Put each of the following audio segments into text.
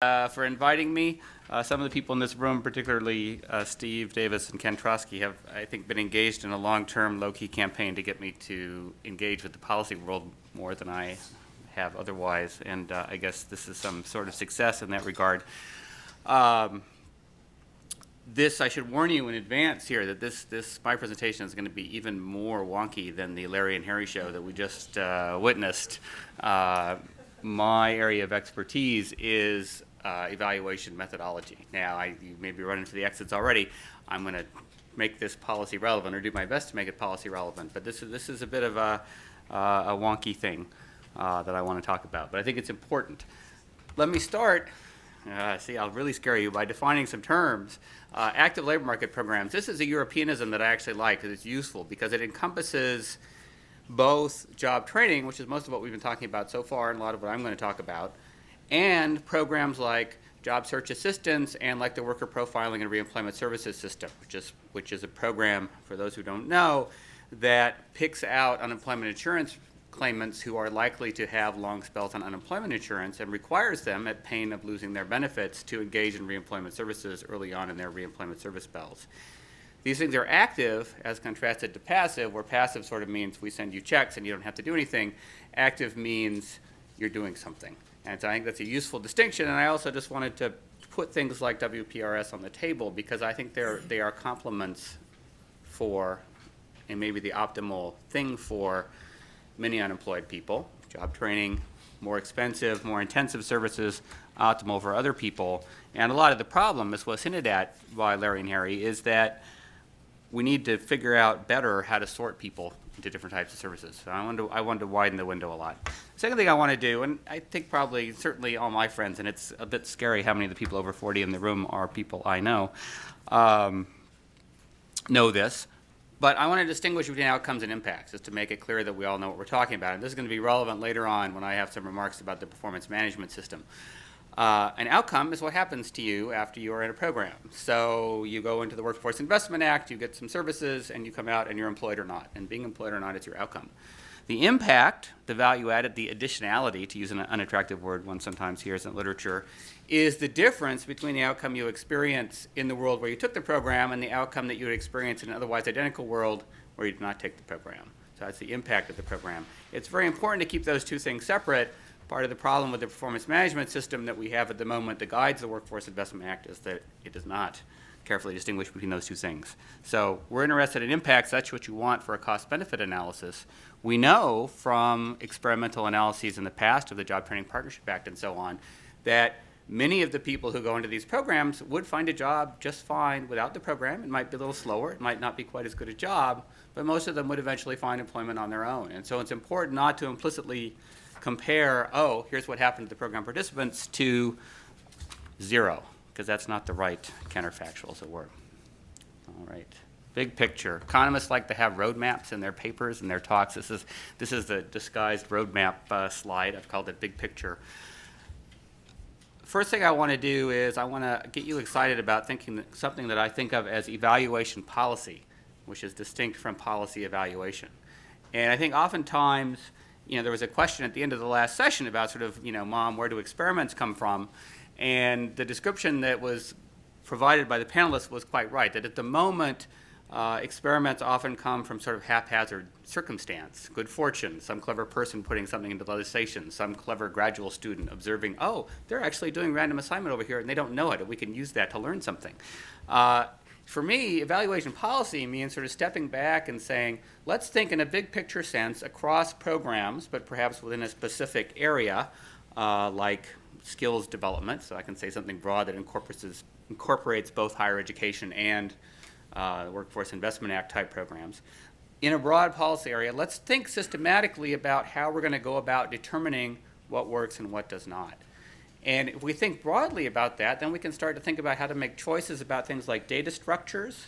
For inviting me. Some of the people in this room, particularly Steve Davis and Ken Trotsky, have, I think, been engaged in a long-term, low-key campaign to get me to engage with the policy world more than I have otherwise, and I guess this is some sort of success in that regard. This, I should warn you in advance here, that my presentation is going to be even more wonky than the Larry and Harry show that we just witnessed. My area of expertise is evaluation methodology. Now, you may be running for the exits already. I'm going to make this policy relevant, or do my best to make it policy relevant. But this is a bit of a wonky thing that I want to talk about. But I think it's important. Let me start. See, I'll really scare you by defining some terms. Active labor market programs. This is a Europeanism that I actually like because it's useful, because it encompasses both job training, which is most of what we've been talking about so far and a lot of what I'm going to talk about, and programs like job search assistance and like the worker profiling and reemployment services system, which is a program, for those who don't know, that picks out unemployment insurance claimants who are likely to have long spells on unemployment insurance and requires them, at pain of losing their benefits, to engage in reemployment services early on in their reemployment service spells. These things are active as contrasted to passive, where passive sort of means we send you checks and you don't have to do anything. Active means you're doing something. And so I think that's a useful distinction. And I also just wanted to put things like WPRS on the table because I think they are complements for, and maybe the optimal thing for, many unemployed people. Job training, more expensive, more intensive services, optimal for other people. And a lot of the problem, as was hinted at by Larry and Harry, is that we need to figure out better how to sort people into different types of services. So I wanted to widen the window a lot. Second thing I want to do, and I think probably certainly all my friends, and it's a bit scary how many of the people over 40 in the room are people I know this, but I want to distinguish between outcomes and impacts, just to make it clear that we all know what we're talking about. And this is going to be relevant later on when I have some remarks about the performance management system. An outcome is what happens to you after you are in a program. So you go into the Workforce Investment Act, you get some services, and you come out and you're employed or not. And being employed or not is your outcome. The impact, the value added, the additionality, to use an unattractive word one sometimes hears in literature, is the difference between the outcome you experience in the world where you took the program and the outcome that you would experience in an otherwise identical world where you did not take the program. So that's the impact of the program. It's very important to keep those two things separate. Part of the problem with the performance management system that we have at the moment that guides the Workforce Investment Act is that it does not carefully distinguish between those two things. So we're interested in impacts. That's what you want for a cost-benefit analysis. We know from experimental analyses in the past of the Job Training Partnership Act and so on that many of the people who go into these programs would find a job just fine without the program. It might be a little slower. It might not be quite as good a job, but most of them would eventually find employment on their own. And so it's important not to implicitly compare, oh, here's what happened to the program participants, to zero, because that's not the right counterfactual, as it were. All right. Big picture. Economists like to have roadmaps in their papers and their talks. This is the disguised roadmap slide. I've called it big picture. First thing I want to do is I want to get you excited about thinking something that I think of as evaluation policy, which is distinct from policy evaluation. And I think oftentimes, there was a question at the end of the last session about sort of, Mom, where do experiments come from? And the description that was provided by the panelists was quite right, that at the moment, experiments often come from sort of haphazard circumstance, good fortune, some clever person putting something into legislation, some clever graduate student observing, oh, they're actually doing random assignment over here and they don't know it, and we can use that to learn something. For me, evaluation policy means sort of stepping back and saying, let's think in a big picture sense across programs, but perhaps within a specific area, like skills development. So I can say something broad that incorporates both higher education and Workforce Investment Act type programs. In a broad policy area, let's think systematically about how we're going to go about determining what works and what does not. And if we think broadly about that, then we can start to think about how to make choices about things like data structures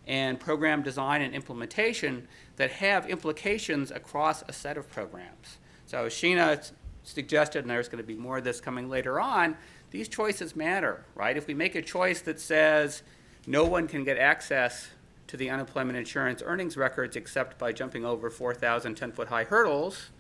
and program design and implementation that have implications across a set of programs. So as Sheena suggested, and there's going to be more of this coming later on, these choices matter, right? If we make a choice that says no one can get access to the unemployment insurance earnings records except by jumping over 4,000 10-foot high hurdles,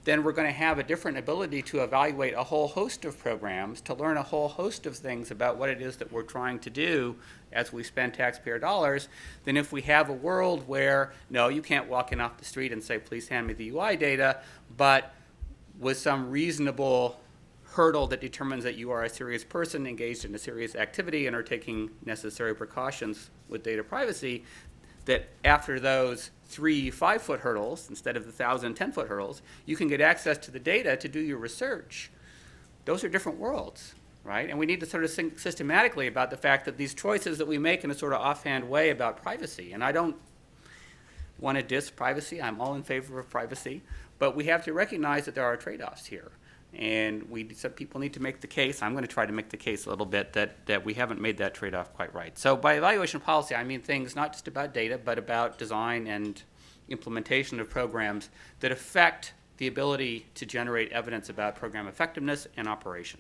then we're going to have a different ability to evaluate a whole host of programs, to learn a whole host of things about what it is that we're trying to do as we spend taxpayer dollars, than if we have a world where, no, you can't walk in off the street and say, please hand me the UI data, but with some reasonable hurdle that determines that you are a serious person engaged in a serious activity and are taking necessary precautions with data privacy, that after those 3 5-foot hurdles, instead of the 1,000 10-foot hurdles, you can get access to the data to do your research. Those are different worlds, right? And we need to sort of think systematically about the fact that these choices that we make in a sort of offhand way about privacy, and I don't want to diss privacy, I'm all in favor of privacy, but we have to recognize that there are trade-offs here. And some people need to make the case, I'm going to try to make the case a little bit, that we haven't made that trade-off quite right. So by evaluation policy, I mean things not just about data, but about design and implementation of programs that affect the ability to generate evidence about program effectiveness and operation.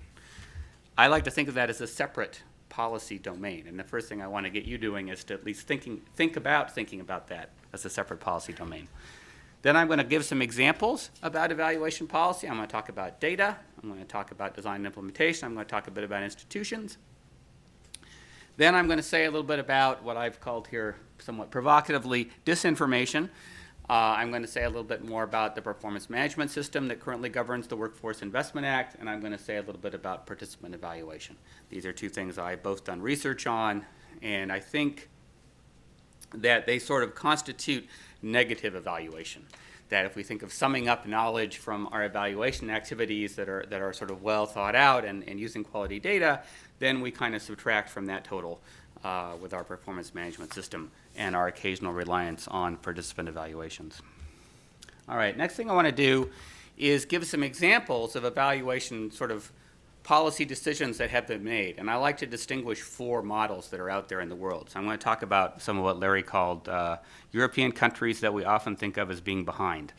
I like to think of that as a separate policy domain. And the first thing I want to get you doing is to at least think about that as a separate policy domain. Then I'm going to give some examples about evaluation policy. I'm going to talk about data. I'm going to talk about design and implementation. I'm going to talk a bit about institutions. Then I'm going to say a little bit about what I've called here somewhat provocatively disinformation. I'm going to say a little bit more about the performance management system that currently governs the Workforce Investment Act, and I'm going to say a little bit about participant evaluation. These are two things I've both done research on, and I think that they sort of constitute negative evaluation. That if we think of summing up knowledge from our evaluation activities that are sort of well thought out and using quality data, then we kind of subtract from that total with our performance management system and our occasional reliance on participant evaluations. All right, next thing I want to do is give some examples of evaluation sort of policy decisions that have been made. And I like to distinguish 4 models that are out there in the world. So I'm going to talk about some of what Larry called European countries that we often think of as being behind.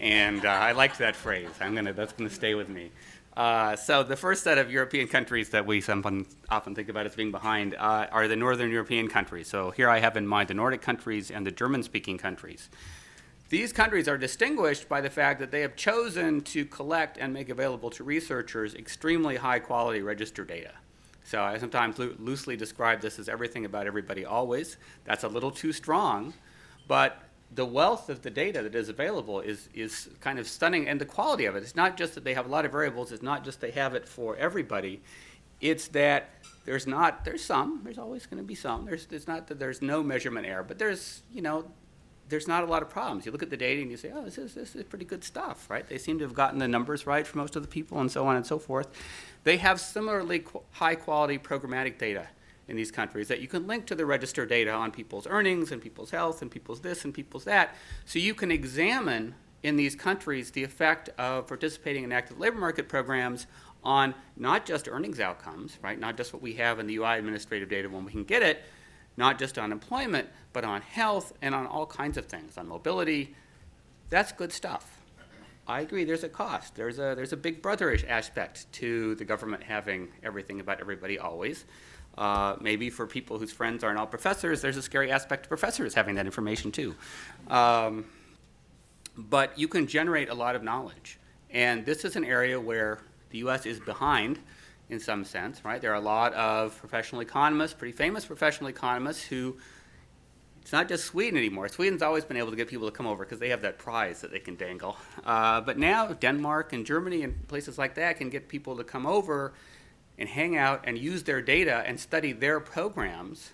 And I liked that phrase. That's going to stay with me. So the first set of European countries that we often think about as being behind are the Northern European countries. So here I have in mind the Nordic countries and the German-speaking countries. These countries are distinguished by the fact that they have chosen to collect and make available to researchers extremely high-quality register data. So I sometimes loosely describe this as everything about everybody always. That's a little too strong, but the wealth of the data that is available is kind of stunning, and the quality of it. It's not just that they have a lot of variables. It's not just they have it for everybody. It's that there's always going to be some. It's not that there's no measurement error, but there's not a lot of problems. You look at the data and you say, oh, this is pretty good stuff, right? They seem to have gotten the numbers right for most of the people and so on and so forth. They have similarly high-quality programmatic data in these countries that you can link to the register data on people's earnings and people's health and people's this and people's that. So you can examine in these countries the effect of participating in active labor market programs on not just earnings outcomes, right? Not just what we have in the UI administrative data when we can get it, not just on employment, but on health and on all kinds of things, on mobility. That's good stuff. I agree there's a cost. There's a big brotherish aspect to the government having everything about everybody always. Maybe for people whose friends aren't all professors, there's a scary aspect to professors having that information too. But you can generate a lot of knowledge. And this is an area where the US is behind in some sense, right? There are a lot of professional economists, pretty famous professional economists who, it's not just Sweden anymore. Sweden's always been able to get people to come over because they have that prize that they can dangle. But now Denmark and Germany and places like that can get people to come over and hang out and use their data and study their programs,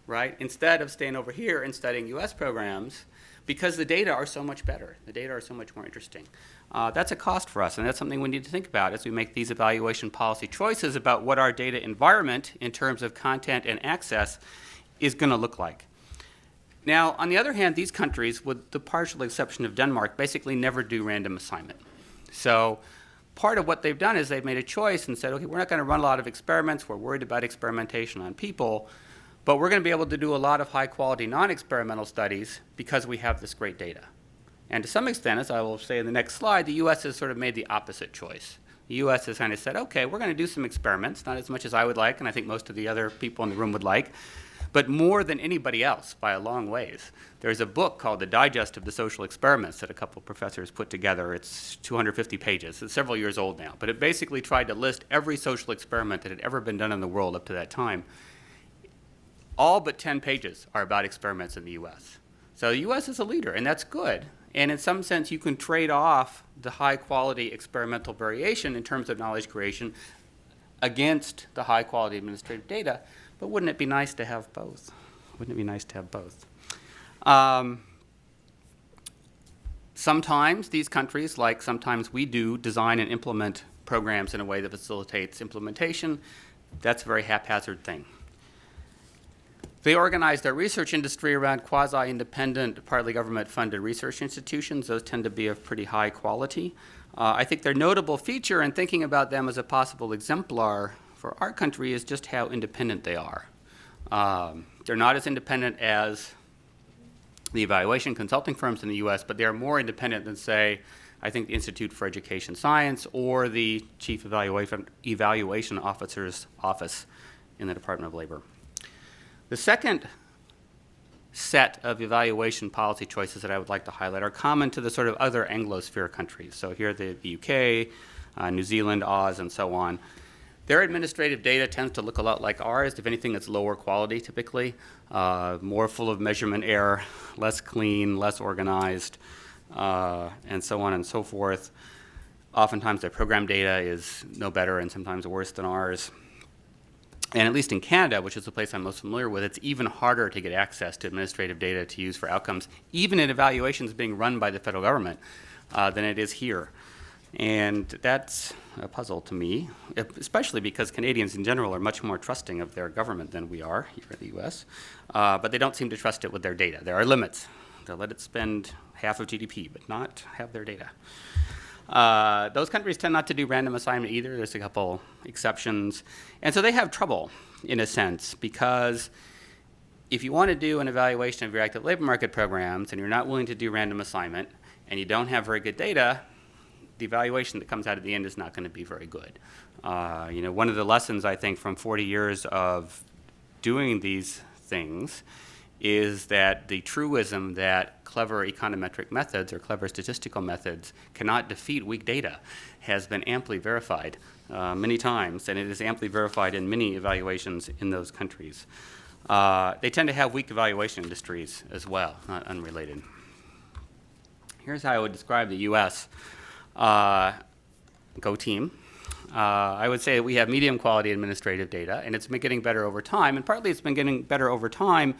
right? Instead of staying over here and studying US programs, because the data are so much better. The data are so much more interesting. That's a cost for us, and that's something we need to think about as we make these evaluation policy choices about what our data environment in terms of content and access is going to look like. Now, on the other hand, these countries, with the partial exception of Denmark, basically never do random assignment. So part of what they've done is they've made a choice and said, okay, we're not going to run a lot of experiments. We're worried about experimentation on people. But we're going to be able to do a lot of high-quality non-experimental studies because we have this great data. And to some extent, as I will say in the next slide, the US has sort of made the opposite choice. The US has kind of said, okay, we're going to do some experiments, not as much as I would like, and I think most of the other people in the room would like. but more than anybody else by a long ways. There's a book called The Digest of the Social Experiments that a couple of professors put together. It's 250 pages. It's several years old now, but it basically tried to list every social experiment that had ever been done in the world up to that time. All but 10 pages are about experiments in the US. So the US is a leader, and that's good. And in some sense, you can trade off the high-quality experimental variation in terms of knowledge creation against the high-quality administrative data. But wouldn't it be nice to have both? Wouldn't it be nice to have both? Sometimes these countries, like sometimes we do, design and implement programs in a way that facilitates implementation. That's a very haphazard thing. They organize their research industry around quasi-independent, partly government-funded research institutions. Those tend to be of pretty high quality. I think their notable feature in thinking about them as a possible exemplar for our country is just how independent they are. They're not as independent as the evaluation consulting firms in the US, but they're more independent than, say, I think the Institute for Education Science or the Chief Evaluation Officer's Office in the Department of Labor. The second set of evaluation policy choices that I would like to highlight are common to the sort of other Anglosphere countries. So here the UK, New Zealand, Oz, and so on. Their administrative data tends to look a lot like ours. If anything, it's lower quality typically, more full of measurement error, less clean, less organized, and so on and so forth. Oftentimes their program data is no better and sometimes worse than ours. And at least in Canada, which is the place I'm most familiar with, it's even harder to get access to administrative data to use for outcomes, even in evaluations being run by the federal government, than it is here. And that's a puzzle to me, especially because Canadians in general are much more trusting of their government than we are here in the US. But they don't seem to trust it with their data. There are limits. They'll let it spend half of GDP, but not have their data. Those countries tend not to do random assignment either. There's a couple exceptions. And so they have trouble, in a sense, because if you want to do an evaluation of your active labor market programs and you're not willing to do random assignment and you don't have very good data, the evaluation that comes out at the end is not going to be very good. One of the lessons, I think, from 40 years of doing these things is that the truism that clever econometric methods or clever statistical methods cannot defeat weak data has been amply verified many times, and it is amply verified in many evaluations in those countries. They tend to have weak evaluation industries as well, not unrelated. Here's how I would describe the US. Go team. I would say that we have medium quality administrative data, and it's been getting better over time, and partly it's been getting better over time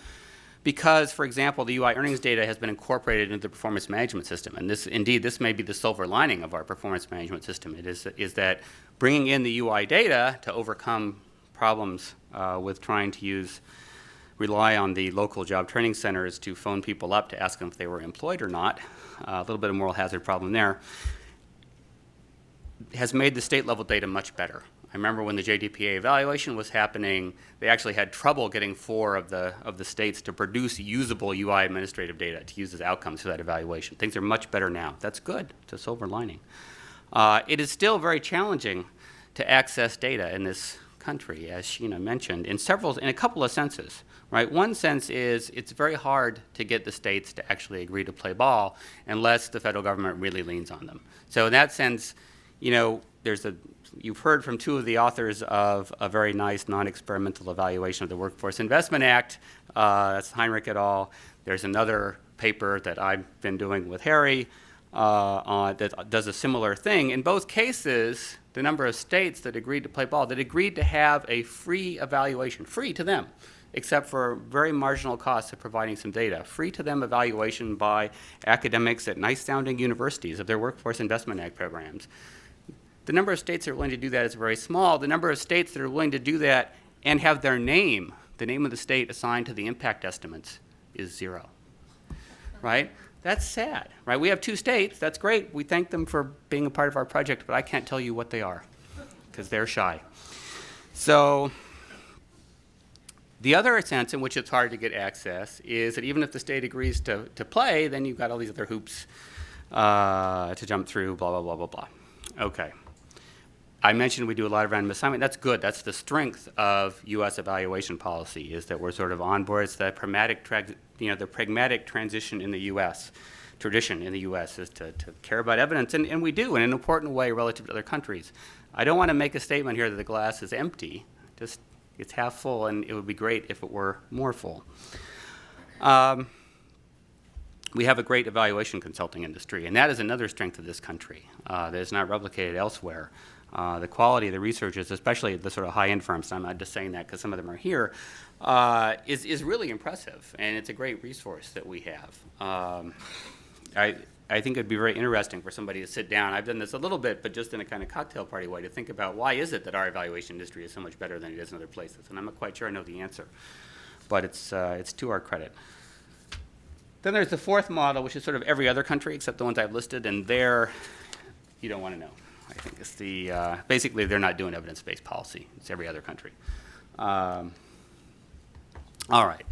because, for example, the UI earnings data has been incorporated into the performance management system. And this may be the silver lining of our performance management system. It is that bringing in the UI data to overcome problems with trying to rely on the local job training centers to phone people up to ask them if they were employed or not, a little bit of moral hazard problem there, has made the state level data much better. I remember when the JDPA evaluation was happening, they actually had trouble getting 4 of the states to produce usable UI administrative data to use as outcomes for that evaluation. Things are much better now. That's good. It's a silver lining. It is still very challenging to access data in this country, as Sheena mentioned, in a couple of senses. Right? One sense is it's very hard to get the states to actually agree to play ball unless the federal government really leans on them. So in that sense, you've heard from 2 of the authors of a very nice non-experimental evaluation of the Workforce Investment Act. That's Heinrich et al. There's another paper that I've been doing with Harry that does a similar thing. In both cases, the number of states that agreed to play ball, that agreed to have a free evaluation, free to them, except for very marginal costs of providing some data, free to them evaluation by academics at nice-sounding universities of their Workforce Investment Act programs. The number of states that are willing to do that is very small. The number of states that are willing to do that and have their name, the name of the state assigned to the impact estimates, is 0. Right? That's sad. Right? We have 2 states. That's great. We thank them for being a part of our project, but I can't tell you what they are because they're shy. So the other sense in which it's hard to get access is that even if the state agrees to play, then you've got all these other hoops to jump through, blah, blah, blah, blah, blah. Okay. I mentioned we do a lot of random assignment. That's good. That's the strength of U.S. evaluation policy, is that we're sort of on board. It's the pragmatic transition in the U.S. Tradition in the U.S. is to care about evidence, and we do in an important way relative to other countries. I don't want to make a statement here that the glass is empty. Just it's half full, and it would be great if it were more full. We have a great evaluation consulting industry, and that is another strength of this country that is not replicated elsewhere. The quality of the researchers, especially the sort of high-end firms, I'm not just saying that because some of them are here, is really impressive, and it's a great resource that we have. I think it'd be very interesting for somebody to sit down. I've done this a little bit, but just in a kind of cocktail party way, to think about why is it that our evaluation industry is so much better than it is in other places. And I'm not quite sure I know the answer, but it's to our credit. Then there's the fourth model, which is sort of every other country except the ones I've listed, and there you don't want to know. I think it's the basically they're not doing evidence-based policy. It's every other country. All right.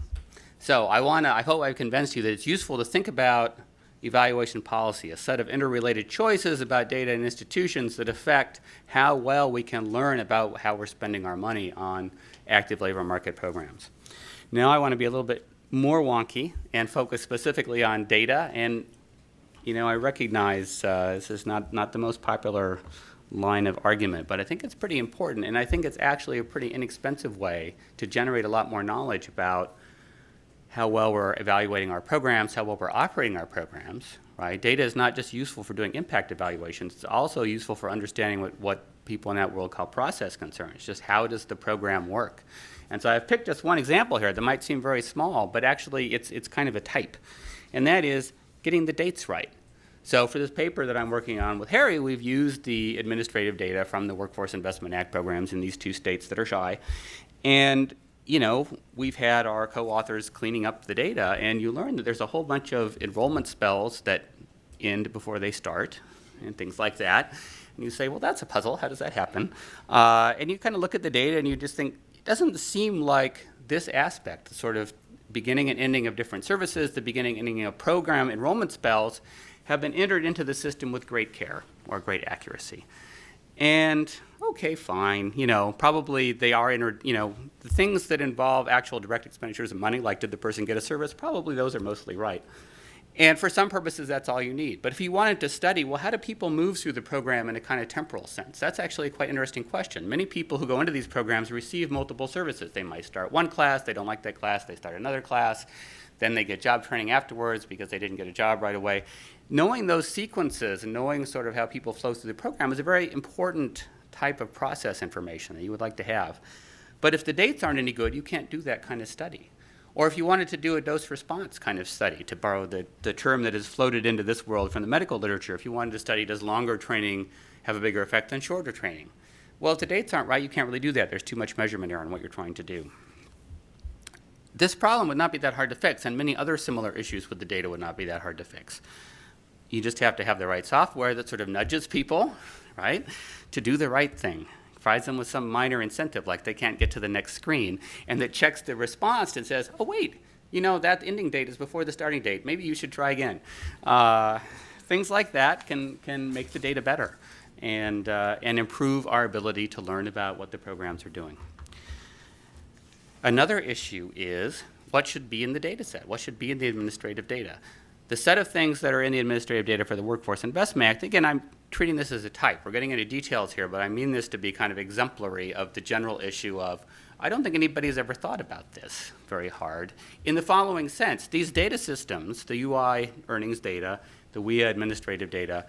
So I hope I've convinced you that it's useful to think about evaluation policy, a set of interrelated choices about data and institutions that affect how well we can learn about how we're spending our money on active labor market programs. Now I want to be a little bit more wonky and focus specifically on data. And I recognize this is not the most popular line of argument, but I think it's pretty important, and I think it's actually a pretty inexpensive way to generate a lot more knowledge about how well we're evaluating our programs, how well we're operating our programs, right? Data is not just useful for doing impact evaluations, it's also useful for understanding what people in that world call process concerns, just how does the program work? And so I've picked just one example here that might seem very small, but actually it's kind of a type, and that is getting the dates right. So for this paper that I'm working on with Harry, we've used the administrative data from the Workforce Investment Act programs in these two states that are shy, and we've had our co-authors cleaning up the data, and you learn that there's a whole bunch of enrollment spells that end before they start and things like that. And you say, well, that's a puzzle. How does that happen? And you kind of look at the data and you just think, it doesn't seem like this aspect, the sort of beginning and ending of different services, the beginning and ending of program enrollment spells, have been entered into the system with great care or great accuracy. And okay, fine, probably they are entered, the things that involve actual direct expenditures of money, like did the person get a service, probably those are mostly right. And for some purposes, that's all you need. But if you wanted to study, well, how do people move through the program in a kind of temporal sense? That's actually a quite interesting question. Many people who go into these programs receive multiple services. They might start one class, they don't like that class, they start another class, then they get job training afterwards because they didn't get a job right away. Knowing those sequences and knowing sort of how people flow through the program is a very important type of process information that you would like to have. But if the dates aren't any good, you can't do that kind of study. Or if you wanted to do a dose-response kind of study, to borrow the term that is floated into this world from the medical literature, if you wanted to study does longer training have a bigger effect than shorter training? Well, if the dates aren't right, you can't really do that. There's too much measurement error in what you're trying to do. This problem would not be that hard to fix, and many other similar issues with the data would not be that hard to fix. You just have to have the right software that sort of nudges people, right, to do the right thing, provides them with some minor incentive, like they can't get to the next screen, and that checks the response and says, oh, wait, that ending date is before the starting date. Maybe you should try again. Things like that can make the data better and improve our ability to learn about what the programs are doing. Another issue is what should be in the data set? What should be in the administrative data? The set of things that are in the administrative data for the Workforce Investment Act, again, I'm treating this as a type. We're getting into details here, but I mean this to be kind of exemplary of the general issue of, I don't think anybody's ever thought about this very hard. In the following sense, these data systems, the UI earnings data, the WIA administrative data,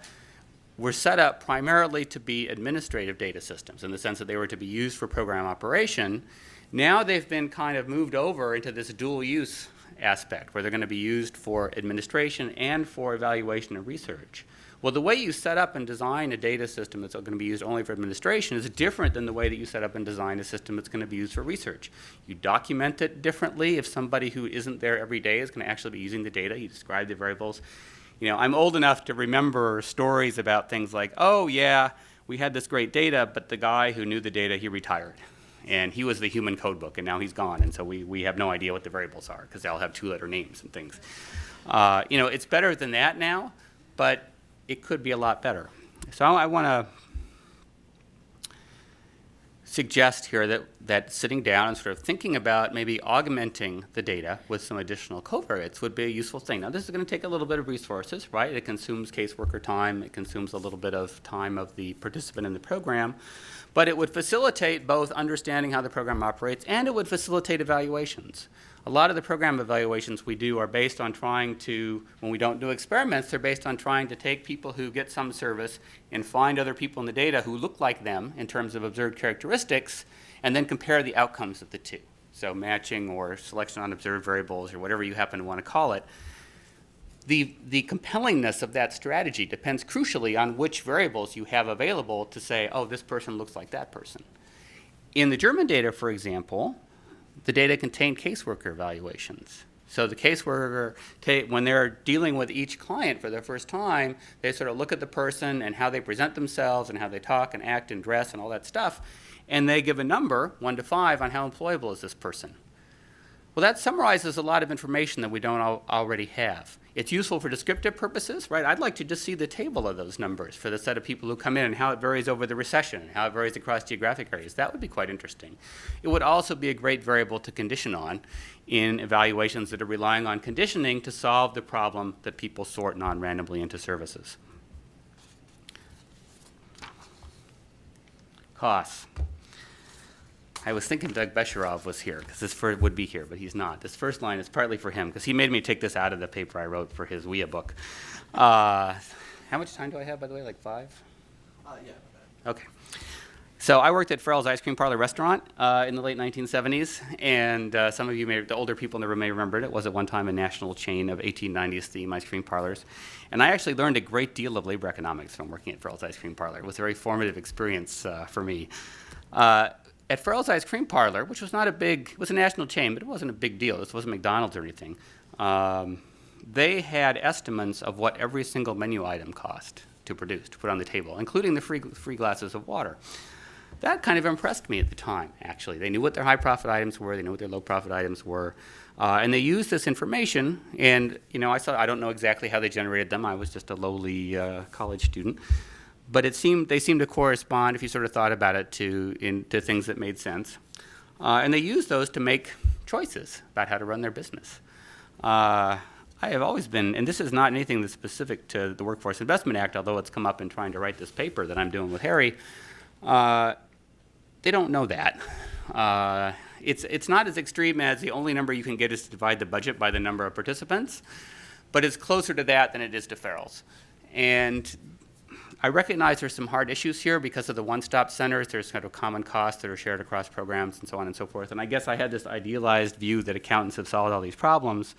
were set up primarily to be administrative data systems in the sense that they were to be used for program operation. Now they've been kind of moved over into this dual use aspect where they're going to be used for administration and for evaluation and research. Well, the way you set up and design a data system that's going to be used only for administration is different than the way that you set up and design a system that's going to be used for research. You document it differently. If somebody who isn't there every day is going to actually be using the data, you describe the variables. I'm old enough to remember stories about things like, oh yeah, we had this great data, but the guy who knew the data, he retired. And he was the human code book, and now he's gone, and so we have no idea what the variables are because they all have two-letter names and things. It's better than that now, but it could be a lot better. So I want to suggest here that sitting down and sort of thinking about maybe augmenting the data with some additional covariates would be a useful thing. Now, this is going to take a little bit of resources, right? It consumes caseworker time. It consumes a little bit of time of the participant in the program. But it would facilitate both understanding how the program operates, and it would facilitate evaluations. A lot of the program evaluations we do are based on trying to, when we don't do experiments, they're based on trying to take people who get some service and find other people in the data who look like them in terms of observed characteristics, and then compare the outcomes of the two. So matching or selection on observed variables or whatever you happen to want to call it. The compellingness of that strategy depends crucially on which variables you have available to say, oh, this person looks like that person. In the German data, for example, the data contained caseworker evaluations. So the caseworker, when they're dealing with each client for the first time, they sort of look at the person and how they present themselves and how they talk and act and dress and all that stuff, and they give a number, 1 to 5, on how employable is this person. Well, that summarizes a lot of information that we don't already have. It's useful for descriptive purposes, right? I'd like to just see the table of those numbers for the set of people who come in and how it varies over the recession and how it varies across geographic areas. That would be quite interesting. It would also be a great variable to condition on in evaluations that are relying on conditioning to solve the problem that people sort non-randomly into services. Costs. I was thinking Doug Besharov was here, because this would be here, but he's not. This first line is partly for him, because he made me take this out of the paper I wrote for his WIA book. How much time do I have, by the way, like 5? Yeah. Okay. So I worked at Farrell's Ice Cream Parlor restaurant in the late 1970s, and some of you, the older people in the room may remember it. It was at one time a national chain of 1890s theme ice cream parlors. And I actually learned a great deal of labor economics from working at Farrell's Ice Cream Parlor. It was a very formative experience for me. At Farrell's Ice Cream Parlor, which was not it was a national chain, but it wasn't a big deal. This wasn't McDonald's or anything. They had estimates of what every single menu item cost to produce, to put on the table, including the free glasses of water. That kind of impressed me at the time, actually. They knew what their high profit items were, they knew what their low profit items were, and they used this information, and I don't know exactly how they generated them. I was just a lowly college student. But they seemed to correspond, if you sort of thought about it, to things that made sense. And they used those to make choices about how to run their business. I have always been, and this is not anything that's specific to the Workforce Investment Act, although it's come up in trying to write this paper that I'm doing with Harry. They don't know that. It's not as extreme as the only number you can get is to divide the budget by the number of participants, but it's closer to that than it is to Farrell's. And I recognize there's some hard issues here because of the one-stop centers. There's kind of common costs that are shared across programs and so on and so forth. And I guess I had this idealized view that accountants have solved all these problems.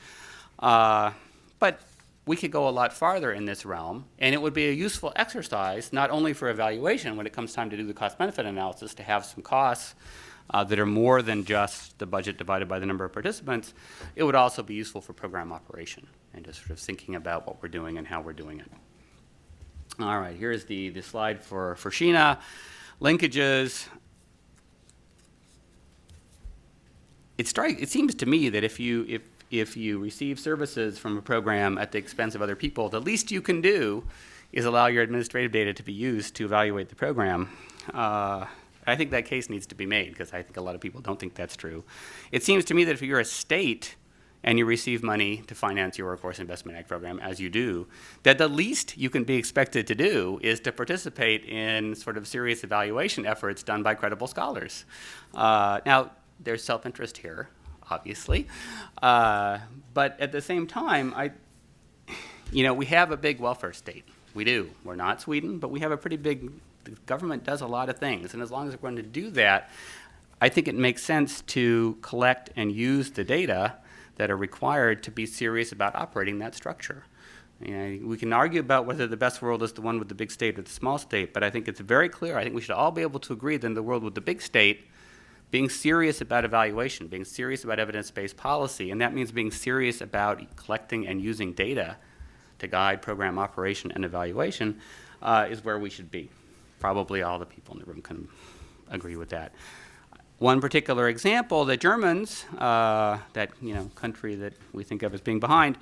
But we could go a lot farther in this realm, and it would be a useful exercise, not only for evaluation when it comes time to do the cost-benefit analysis, to have some costs that are more than just the budget divided by the number of participants. It would also be useful for program operation and just sort of thinking about what we're doing and how we're doing it. All right, here's the slide for Sheena. Linkages. It seems to me that if you receive services from a program at the expense of other people, the least you can do is allow your administrative data to be used to evaluate the program. I think that case needs to be made, because I think a lot of people don't think that's true. It seems to me that if you're a state and you receive money to finance your Workforce Investment Act program, as you do, that the least you can be expected to do is to participate in sort of serious evaluation efforts done by credible scholars. Now, there's self-interest here, obviously, but at the same time, we have a big welfare state. We do. We're not Sweden, but we have a pretty big, the government does a lot of things, and as long as we're going to do that, I think it makes sense to collect and use the data that are required to be serious about operating that structure. We can argue about whether the best world is the one with the big state or the small state, but I think it's very clear. I think we should all be able to agree that in the world with the big state, being serious about evaluation, being serious about evidence-based policy, and that means being serious about collecting and using data to guide program operation and evaluation, is where we should be. Probably all the people in the room can agree with that. One particular example, the Germans, that country that we think of as being behind,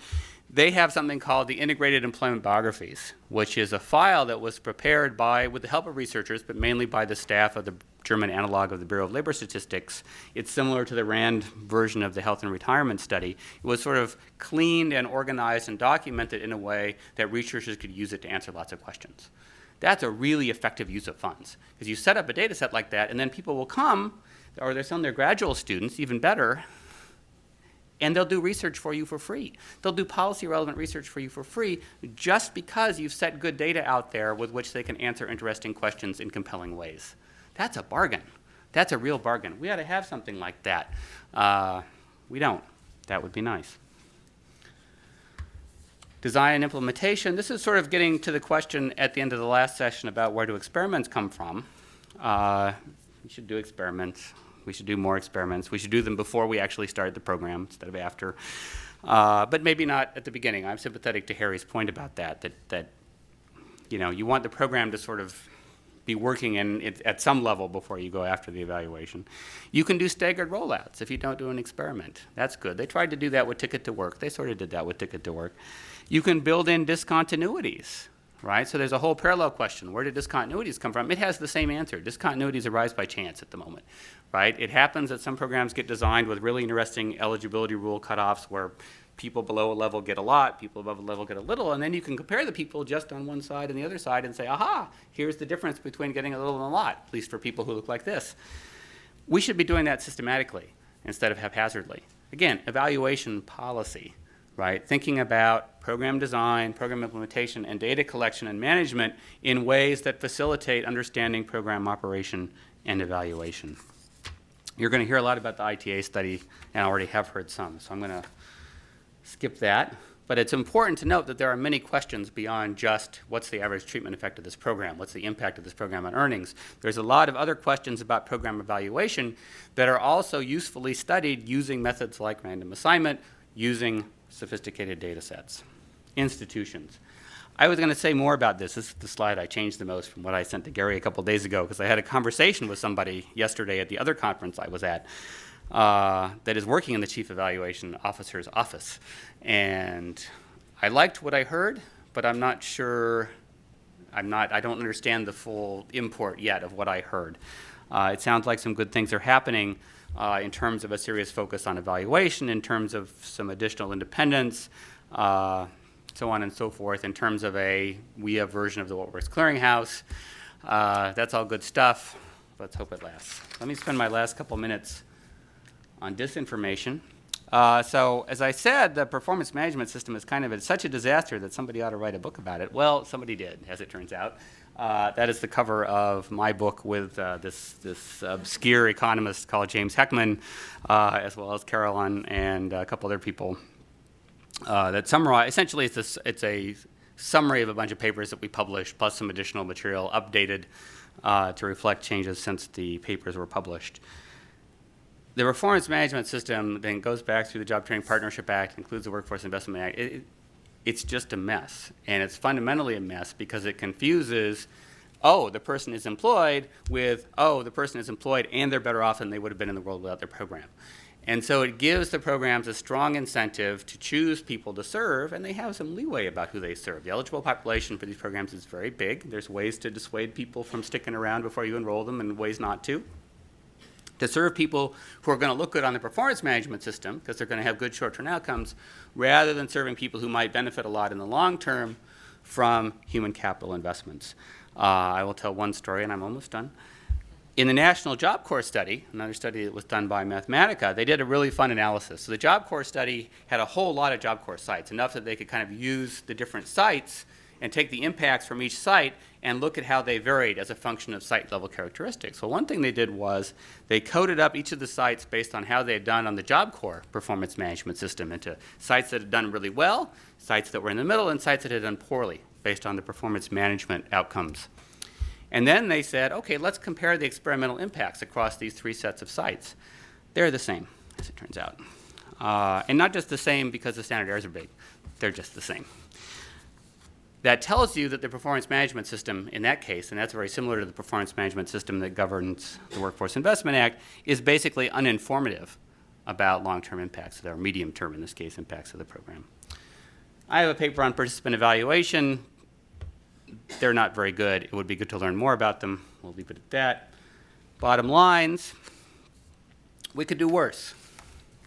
they have something called the Integrated Employment Biographies, which is a file that was prepared with the help of researchers, but mainly by the staff of the German analog of the Bureau of Labor Statistics. It's similar to the RAND version of the health and retirement study. It was sort of cleaned and organized and documented in a way that researchers could use it to answer lots of questions. That's a really effective use of funds, because you set up a data set like that, and then people will come, or they're some of their graduate students, even better, and they'll do research for you for free. They'll do policy-relevant research for you for free just because you've set good data out there with which they can answer interesting questions in compelling ways. That's a bargain. That's a real bargain. We ought to have something like that. We don't. That would be nice. Design and implementation. This is sort of getting to the question at the end of the last session about where do experiments come from. We should do experiments. We should do more experiments. We should do them before we actually start the program instead of after. But maybe not at the beginning. I'm sympathetic to Harry's point about that you want the program to sort of be working at some level before you go after the evaluation. You can do staggered rollouts if you don't do an experiment. That's good. They tried to do that with Ticket to Work. They sort of did that with Ticket to Work. You can build in discontinuities. Right? So there's a whole parallel question. Where did discontinuities come from? It has the same answer. Discontinuities arise by chance at the moment. Right? It happens that some programs get designed with really interesting eligibility rule cutoffs where people below a level get a lot, people above a level get a little, and then you can compare the people just on one side and the other side and say, aha, here's the difference between getting a little and a lot, at least for people who look like this. We should be doing that systematically instead of haphazardly. Again, evaluation policy. Right? Thinking about program design, program implementation, and data collection and management in ways that facilitate understanding program operation and evaluation. You're going to hear a lot about the ITA study, and I already have heard some, so I'm going to skip that. But it's important to note that there are many questions beyond just what's the average treatment effect of this program, what's the impact of this program on earnings. There's a lot of other questions about program evaluation that are also usefully studied using methods like random assignment, using sophisticated data sets. Institutions. I was going to say more about this. This is the slide I changed the most from what I sent to Gary a couple days ago, because I had a conversation with somebody yesterday at the other conference I was at that is working in the Chief Evaluation Officer's office. And I liked what I heard, but I'm not sure, I don't understand the full import yet of what I heard. It sounds like some good things are happening in terms of a serious focus on evaluation, in terms of some additional independence, so on and so forth, in terms of a WEA version of the What Works Clearinghouse. That's all good stuff. Let's hope it lasts. Let me spend my last couple minutes on disinformation. So as I said, the performance management system is kind of such a disaster that somebody ought to write a book about it. Well, somebody did, as it turns out. That is the cover of my book with this obscure economist called James Heckman, as well as Caroline and a couple other people that summarize. Essentially, it's a summary of a bunch of papers that we published, plus some additional material updated to reflect changes since the papers were published. The performance management system then goes back through the Job Training Partnership Act, includes the Workforce Investment Act. It's just a mess, and it's fundamentally a mess because it confuses, oh, the person is employed with, oh, the person is employed and they're better off than they would have been in the world without their program. And so it gives the programs a strong incentive to choose people to serve, and they have some leeway about who they serve. The eligible population for these programs is very big. There's ways to dissuade people from sticking around before you enroll them and ways not to. To serve people who are going to look good on the performance management system because they're going to have good short-term outcomes, rather than serving people who might benefit a lot in the long term from human capital investments. I will tell one story, and I'm almost done. In the National Job Corps study, another study that was done by Mathematica, they did a really fun analysis. So the Job Corps study had a whole lot of Job Corps sites, enough that they could kind of use the different sites and take the impacts from each site and look at how they varied as a function of site-level characteristics. So one thing they did was they coded up each of the sites based on how they had done on the Job Corps performance management system into sites that had done really well, sites that were in the middle, and sites that had done poorly based on the performance management outcomes. And then they said, okay, let's compare the experimental impacts across these three sets of sites. They're the same, as it turns out. And not just the same because the standard errors are big. They're just the same. That tells you that the performance management system in that case, and that's very similar to the performance management system that governs the Workforce Investment Act, is basically uninformative about long-term impacts, or medium-term, in this case, impacts of the program. I have a paper on participant evaluation. They're not very good. It would be good to learn more about them. We'll leave it at that. Bottom lines, we could do worse.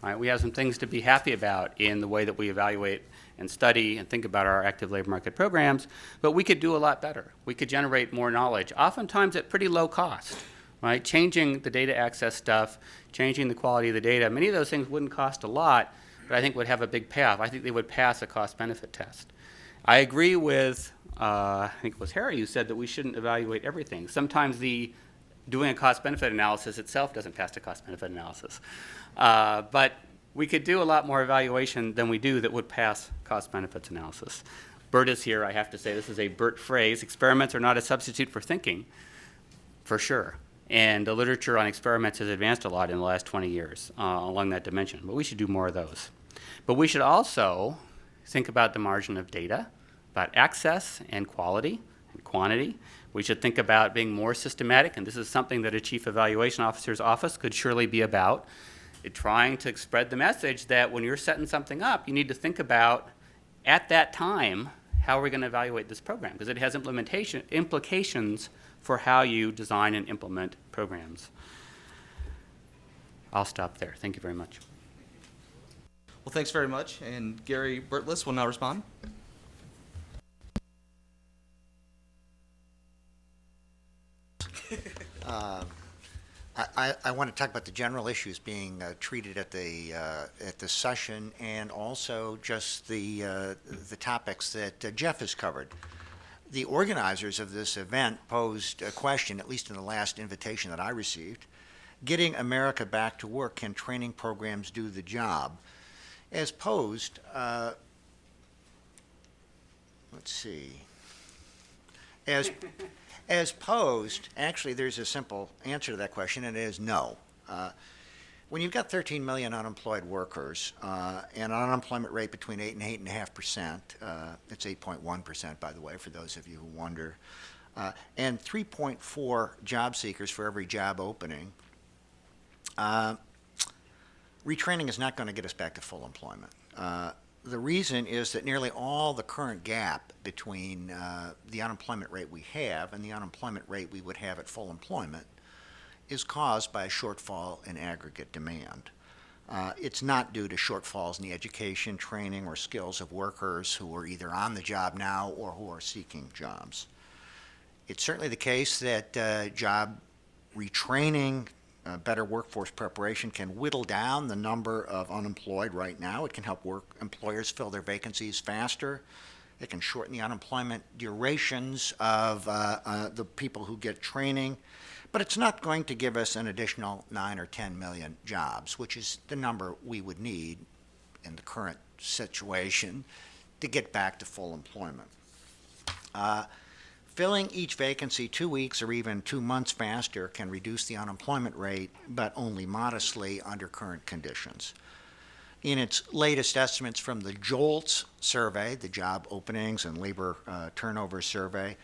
Right? We have some things to be happy about in the way that we evaluate and study and think about our active labor market programs, but we could do a lot better. We could generate more knowledge, oftentimes at pretty low cost, right? Changing the data access stuff, changing the quality of the data, many of those things wouldn't cost a lot, but I think would have a big payoff. I think they would pass a cost-benefit test. I agree with, I think it was Harry who said that we shouldn't evaluate everything. Sometimes doing a cost-benefit analysis itself doesn't pass a cost-benefit analysis. But we could do a lot more evaluation than we do that would pass cost-benefits analysis. Bert is here. I have to say this is a Bert phrase. Experiments are not a substitute for thinking, for sure. And the literature on experiments has advanced a lot in the last 20 years along that dimension. But we should do more of those. But we should also think about the margin of data, about access and quality and quantity. We should think about being more systematic, and this is something that a chief evaluation officer's office could surely be about, trying to spread the message that when you're setting something up, you need to think about, at that time, how are we going to evaluate this program? Because it has implications for how you design and implement programs. I'll stop there. Thank you very much. Well, thanks very much. And Gary Burtless will now respond. I want to talk about the general issues being treated at the session, and also just the topics that Jeff has covered. The organizers of this event posed a question, at least in the last invitation that I received: getting America back to work, can training programs do the job? As posed, let's see. As posed, actually, there's a simple answer to that question, and it is no. When you've got 13 million unemployed workers and an unemployment rate between 8 and 8.5%, it's 8.1%, by the way, for those of you who wonder, and 3.4 job seekers for every job opening, retraining is not going to get us back to full employment. The reason is that nearly all the current gap between the unemployment rate we have and the unemployment rate we would have at full employment is caused by a shortfall in aggregate demand. It's not due to shortfalls in the education, training, or skills of workers who are either on the job now or who are seeking jobs. It's certainly the case that job retraining, better workforce preparation can whittle down the number of unemployed right now. It can help employers fill their vacancies faster. It can shorten the unemployment durations of the people who get training. But it's not going to give us an additional 9 or 10 million jobs, which is the number we would need in the current situation to get back to full employment. Filling each vacancy 2 weeks or even 2 months faster can reduce the unemployment rate, but only modestly under current conditions. In its latest estimates from the JOLTS survey, the Job Openings and Labor Turnover Survey,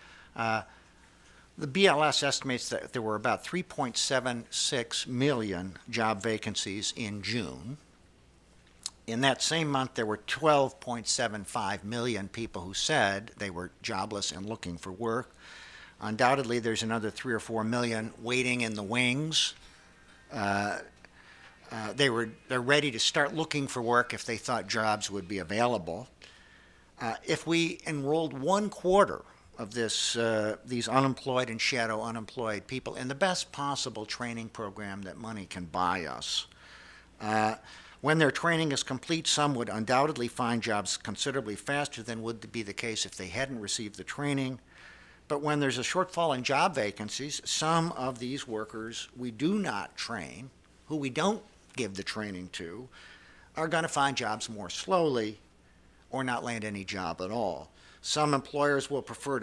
the BLS estimates that there were about 3.76 million job vacancies in June. In that same month, there were 12.75 million people who said they were jobless and looking for work. Undoubtedly, there's another 3 or 4 million waiting in the wings. They're ready to start looking for work if they thought jobs would be available. If we enrolled 1/4 of these unemployed and shadow unemployed people in the best possible training program that money can buy us, when their training is complete, some would undoubtedly find jobs considerably faster than would be the case if they hadn't received the training. But when there's a shortfall in job vacancies, some of these workers we do not train, who we don't give the training to, are going to find jobs more slowly or not land any job at all. Some employers will prefer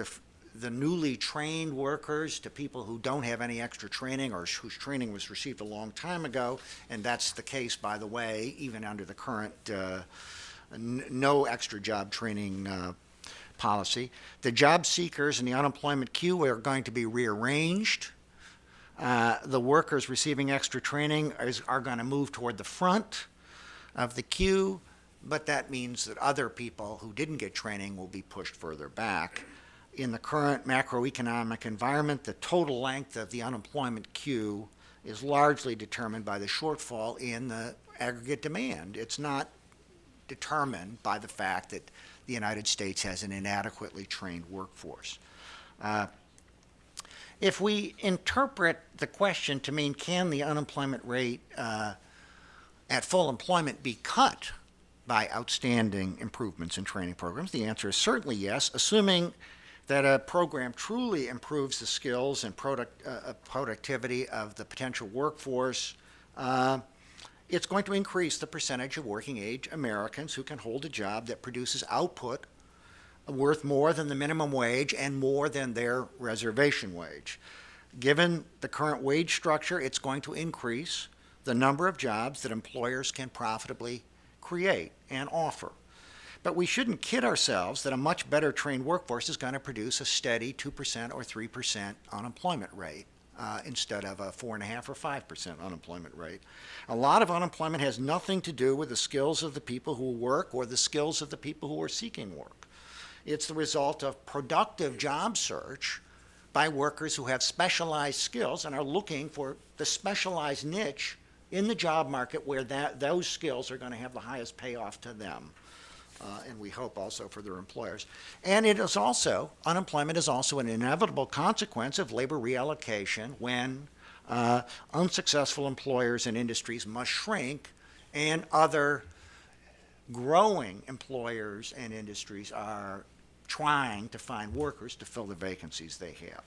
the newly trained workers to people who don't have any extra training or whose training was received a long time ago, and that's the case, by the way, even under the current no extra job training policy. The job seekers in the unemployment queue are going to be rearranged. The workers receiving extra training are going to move toward the front of the queue, but that means that other people who didn't get training will be pushed further back. In the current macroeconomic environment, the total length of the unemployment queue is largely determined by the shortfall in the aggregate demand. It's not determined by the fact that the United States has an inadequately trained workforce. If we interpret the question to mean can the unemployment rate at full employment be cut by outstanding improvements in training programs, the answer is certainly yes, assuming that a program truly improves the skills and productivity of the potential workforce. It's going to increase the percentage of working age Americans who can hold a job that produces output worth more than the minimum wage and more than their reservation wage. Given the current wage structure, it's going to increase the number of jobs that employers can profitably create and offer. But we shouldn't kid ourselves that a much better trained workforce is going to produce a steady 2% or 3% unemployment rate instead of a 4.5% or 5% unemployment rate. A lot of unemployment has nothing to do with the skills of the people who work or the skills of the people who are seeking work. It's the result of productive job search by workers who have specialized skills and are looking for the specialized niche in the job market where those skills are going to have the highest payoff to them. And we hope also for their employers. And it is also, unemployment is also an inevitable consequence of labor reallocation when unsuccessful employers and industries must shrink and other growing employers and industries are trying to find workers to fill the vacancies they have.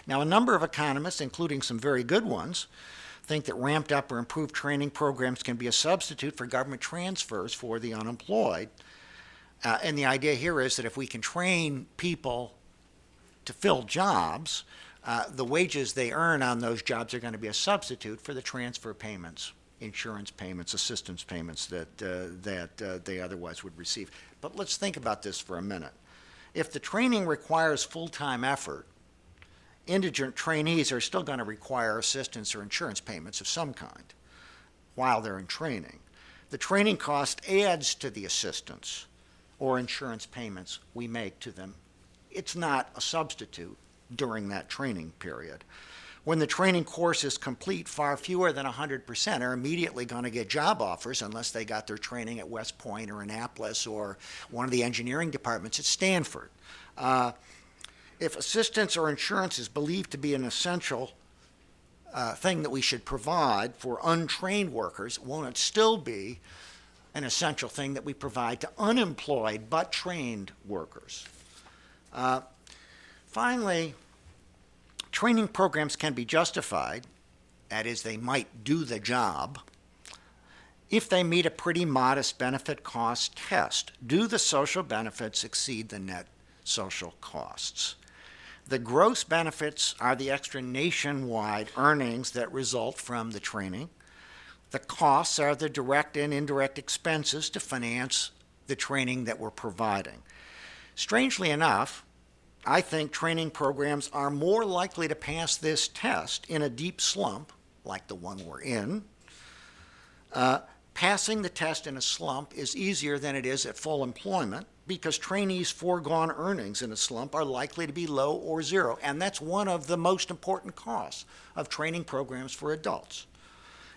Now, a number of economists, including some very good ones, think that ramped up or improved training programs can be a substitute for government transfers for the unemployed. And the idea here is that if we can train people to fill jobs, the wages they earn on those jobs are going to be a substitute for the transfer payments, insurance payments, assistance payments that they otherwise would receive. But let's think about this for a minute. If the training requires full-time effort, indigent trainees are still going to require assistance or insurance payments of some kind while they're in training. The training cost adds to the assistance or insurance payments we make to them. It's not a substitute during that training period. When the training course is complete, far fewer than 100% are immediately going to get job offers unless they got their training at West Point or Annapolis or one of the engineering departments at Stanford. If assistance or insurance is believed to be an essential thing that we should provide for untrained workers, won't it still be an essential thing that we provide to unemployed but trained workers? Finally, training programs can be justified, that is, they might do the job, if they meet a pretty modest benefit cost test. Do the social benefits exceed the net social costs? The gross benefits are the extra nationwide earnings that result from the training. The costs are the direct and indirect expenses to finance the training that we're providing. Strangely enough, I think training programs are more likely to pass this test in a deep slump, like the one we're in. Passing the test in a slump is easier than it is at full employment because trainees' foregone earnings in a slump are likely to be low or zero, and that's one of the most important costs of training programs for adults.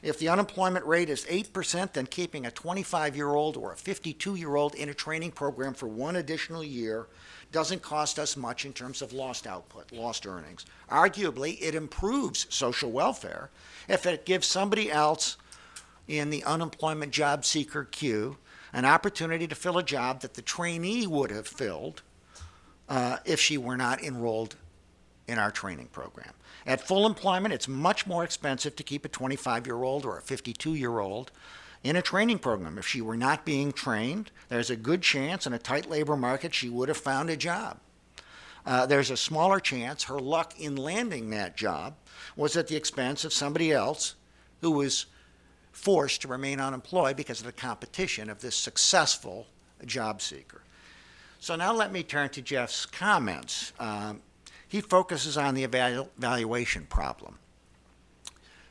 If the unemployment rate is 8%, then keeping a 25-year-old or a 52-year-old in a training program for one additional year doesn't cost us much in terms of lost output, lost earnings. Arguably, it improves social welfare if it gives somebody else in the unemployment job seeker queue an opportunity to fill a job that the trainee would have filled if she were not enrolled in our training program. At full employment, it's much more expensive to keep a 25-year-old or a 52-year-old in a training program. If she were not being trained, there's a good chance in a tight labor market she would have found a job. There's a smaller chance her luck in landing that job was at the expense of somebody else who was forced to remain unemployed because of the competition of this successful job seeker. So now let me turn to Jeff's comments. He focuses on the evaluation problem.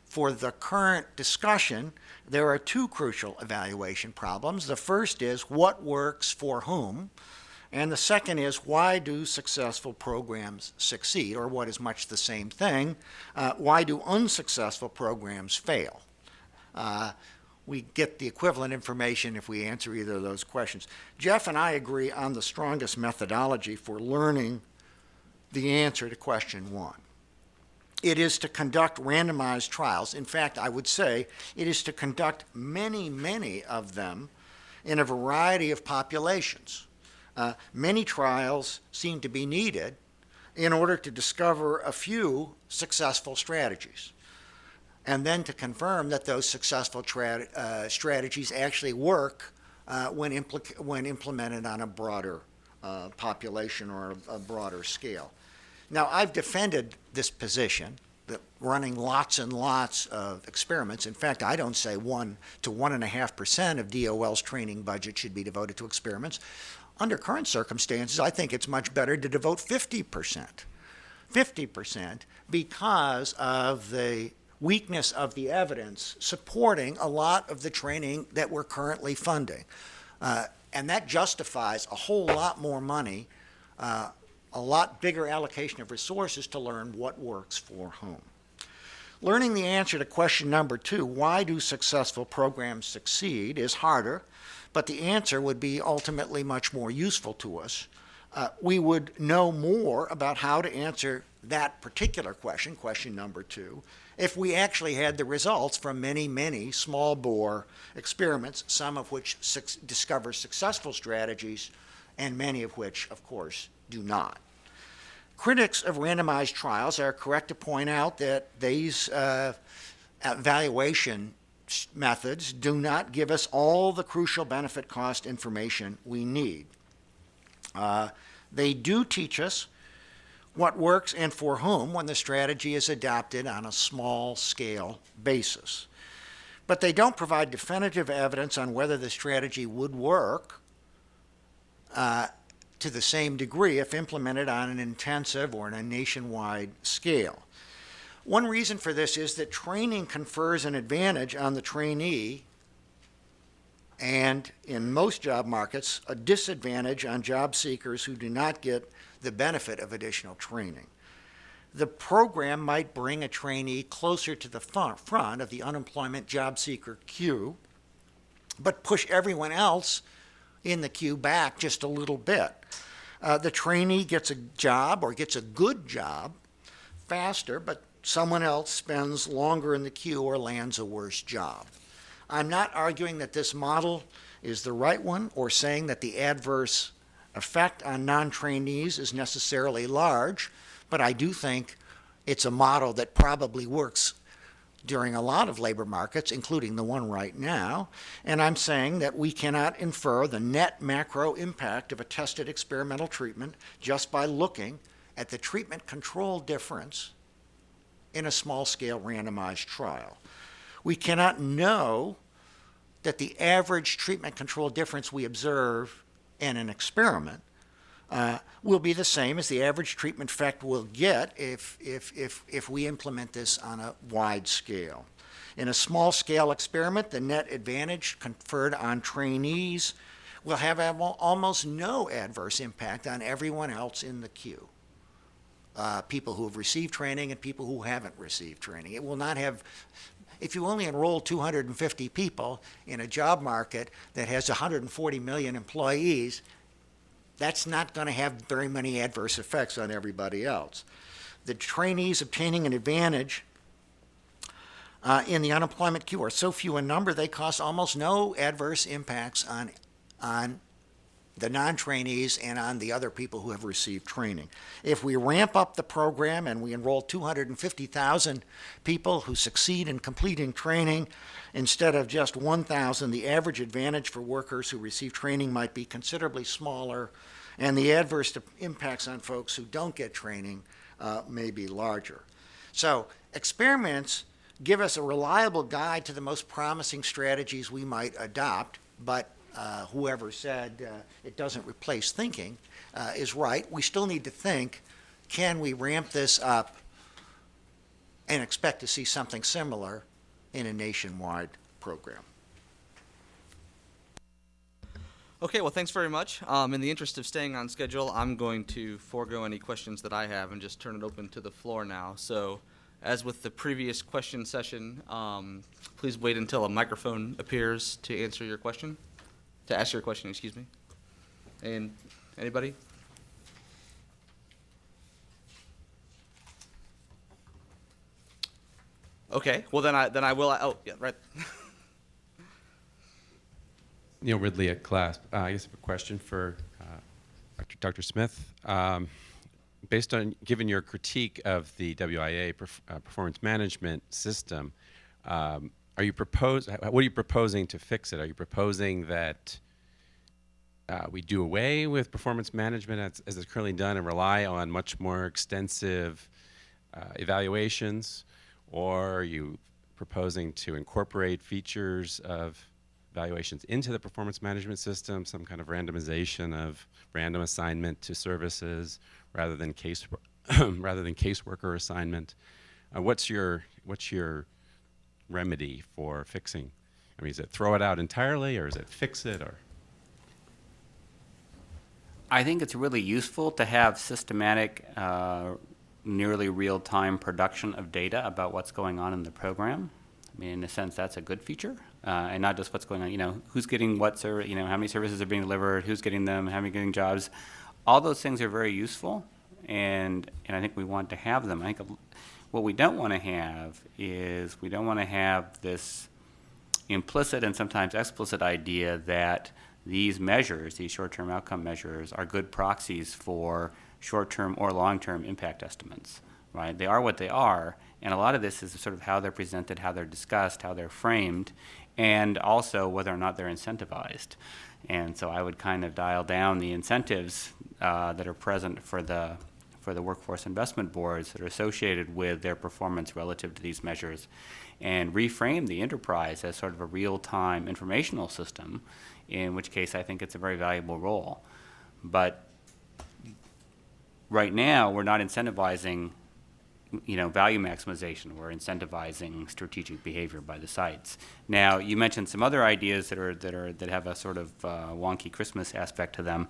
For the current discussion, there are two crucial evaluation problems. The first is what works for whom, And the second is, why do successful programs succeed? Or what is much the same thing, why do unsuccessful programs fail? We get the equivalent information if we answer either of those questions. Jeff and I agree on the strongest methodology for learning the answer to question 1. It is to conduct randomized trials. In fact, I would say it is to conduct many, many of them in a variety of populations. Many trials seem to be needed in order to discover a few successful strategies, and then to confirm that those successful strategies actually work when implemented on a broader population or a broader scale. Now, I've defended this position, that running lots and lots of experiments. In fact, I don't say 1 to 1.5% of DOL's training budget should be devoted to experiments. Under current circumstances, I think it's much better to devote 50%. 50% because of the weakness of the evidence supporting a lot of the training that we're currently funding. And that justifies a whole lot more money, a lot bigger allocation of resources to learn what works for whom. Learning the answer to question number 2, why do successful programs succeed, is harder, but the answer would be ultimately much more useful to us. We would know more about how to answer that particular question, question number 2, if we actually had the results from many, many small bore experiments, some of which discover successful strategies, and many of which, of course, do not. Critics of randomized trials are correct to point out that these evaluation methods do not give us all the crucial benefit cost information we need. They do teach us what works and for whom when the strategy is adopted on a small scale basis. But they don't provide definitive evidence on whether the strategy would work to the same degree if implemented on an intensive or on a nationwide scale. One reason for this is that training confers an advantage on the trainee and, in most job markets, a disadvantage on job seekers who do not get the benefit of additional training. The program might bring a trainee closer to the front of the unemployment job seeker queue, but push everyone else in the queue back just a little bit. The trainee gets a job or gets a good job faster, but someone else spends longer in the queue or lands a worse job. I'm not arguing that this model is the right one or saying that the adverse effect on non-trainees is necessarily large, but I do think it's a model that probably works during a lot of labor markets, including the one right now, and I'm saying that we cannot infer the net macro impact of a tested experimental treatment just by looking at the treatment control difference in a small-scale randomized trial. We cannot know that the average treatment control difference we observe in an experiment will be the same as the average treatment effect we'll get if we implement this on a wide scale. In a small-scale experiment, the net advantage conferred on trainees will have almost no adverse impact on everyone else in the queue. People who have received training and people who haven't received training. It will not have, if you only enroll 250 people in a job market that has 140 million employees, that's not going to have very many adverse effects on everybody else. The trainees obtaining an advantage in the unemployment queue are so few in number, they cause almost no adverse impacts on the non-trainees and on the other people who have received training. If we ramp up the program and we enroll 250,000 people who succeed in completing training instead of just 1,000, the average advantage for workers who receive training might be considerably smaller, and the adverse impacts on folks who don't get training may be larger. So experiments give us a reliable guide to the most promising strategies we might adopt, but whoever said it doesn't replace thinking is right. We still need to think, can we ramp this up and expect to see something similar in a nationwide program? Okay, well, thanks very much. In the interest of staying on schedule, I'm going to forego any questions that I have and just turn it open to the floor now. So, as with the previous question session, please wait until a microphone appears to answer your question, to ask your question, excuse me. And anybody? Okay, well then I will. Oh, yeah, right. Neil Ridley at CLASP. I guess I have a question for Dr. Smith. Based on, given your critique of the WIA performance management system, what are you proposing to fix it? Are you proposing that we do away with performance management as it's currently done and rely on much more extensive evaluations? Or are you proposing to incorporate features of evaluations into the performance management system, some kind of randomization of random assignment to services rather than caseworker assignment? What's your remedy for fixing? I mean, is it throw it out entirely, or is it fix it, or? I think it's really useful to have systematic, nearly real-time production of data about what's going on in the program. I mean, in a sense, that's a good feature, and not just what's going on. Who's getting what how many services are being delivered, who's getting them, how many getting jobs. All those things are very useful, and I think we want to have them. I think what we don't want to have is we don't want to have this implicit and sometimes explicit idea that these measures, these short-term outcome measures, are good proxies for short-term or long-term impact estimates, right? They are what they are, and a lot of this is sort of how they're presented, how they're discussed, how they're framed, and also whether or not they're incentivized. And so I would kind of dial down the incentives that are present for the workforce investment boards that are associated with their performance relative to these measures, and reframe the enterprise as sort of a real-time informational system, in which case I think it's a very valuable role. But right now, we're not incentivizing, value maximization. We're incentivizing strategic behavior by the sites. Now, you mentioned some other ideas that have a sort of wonky Christmas aspect to them,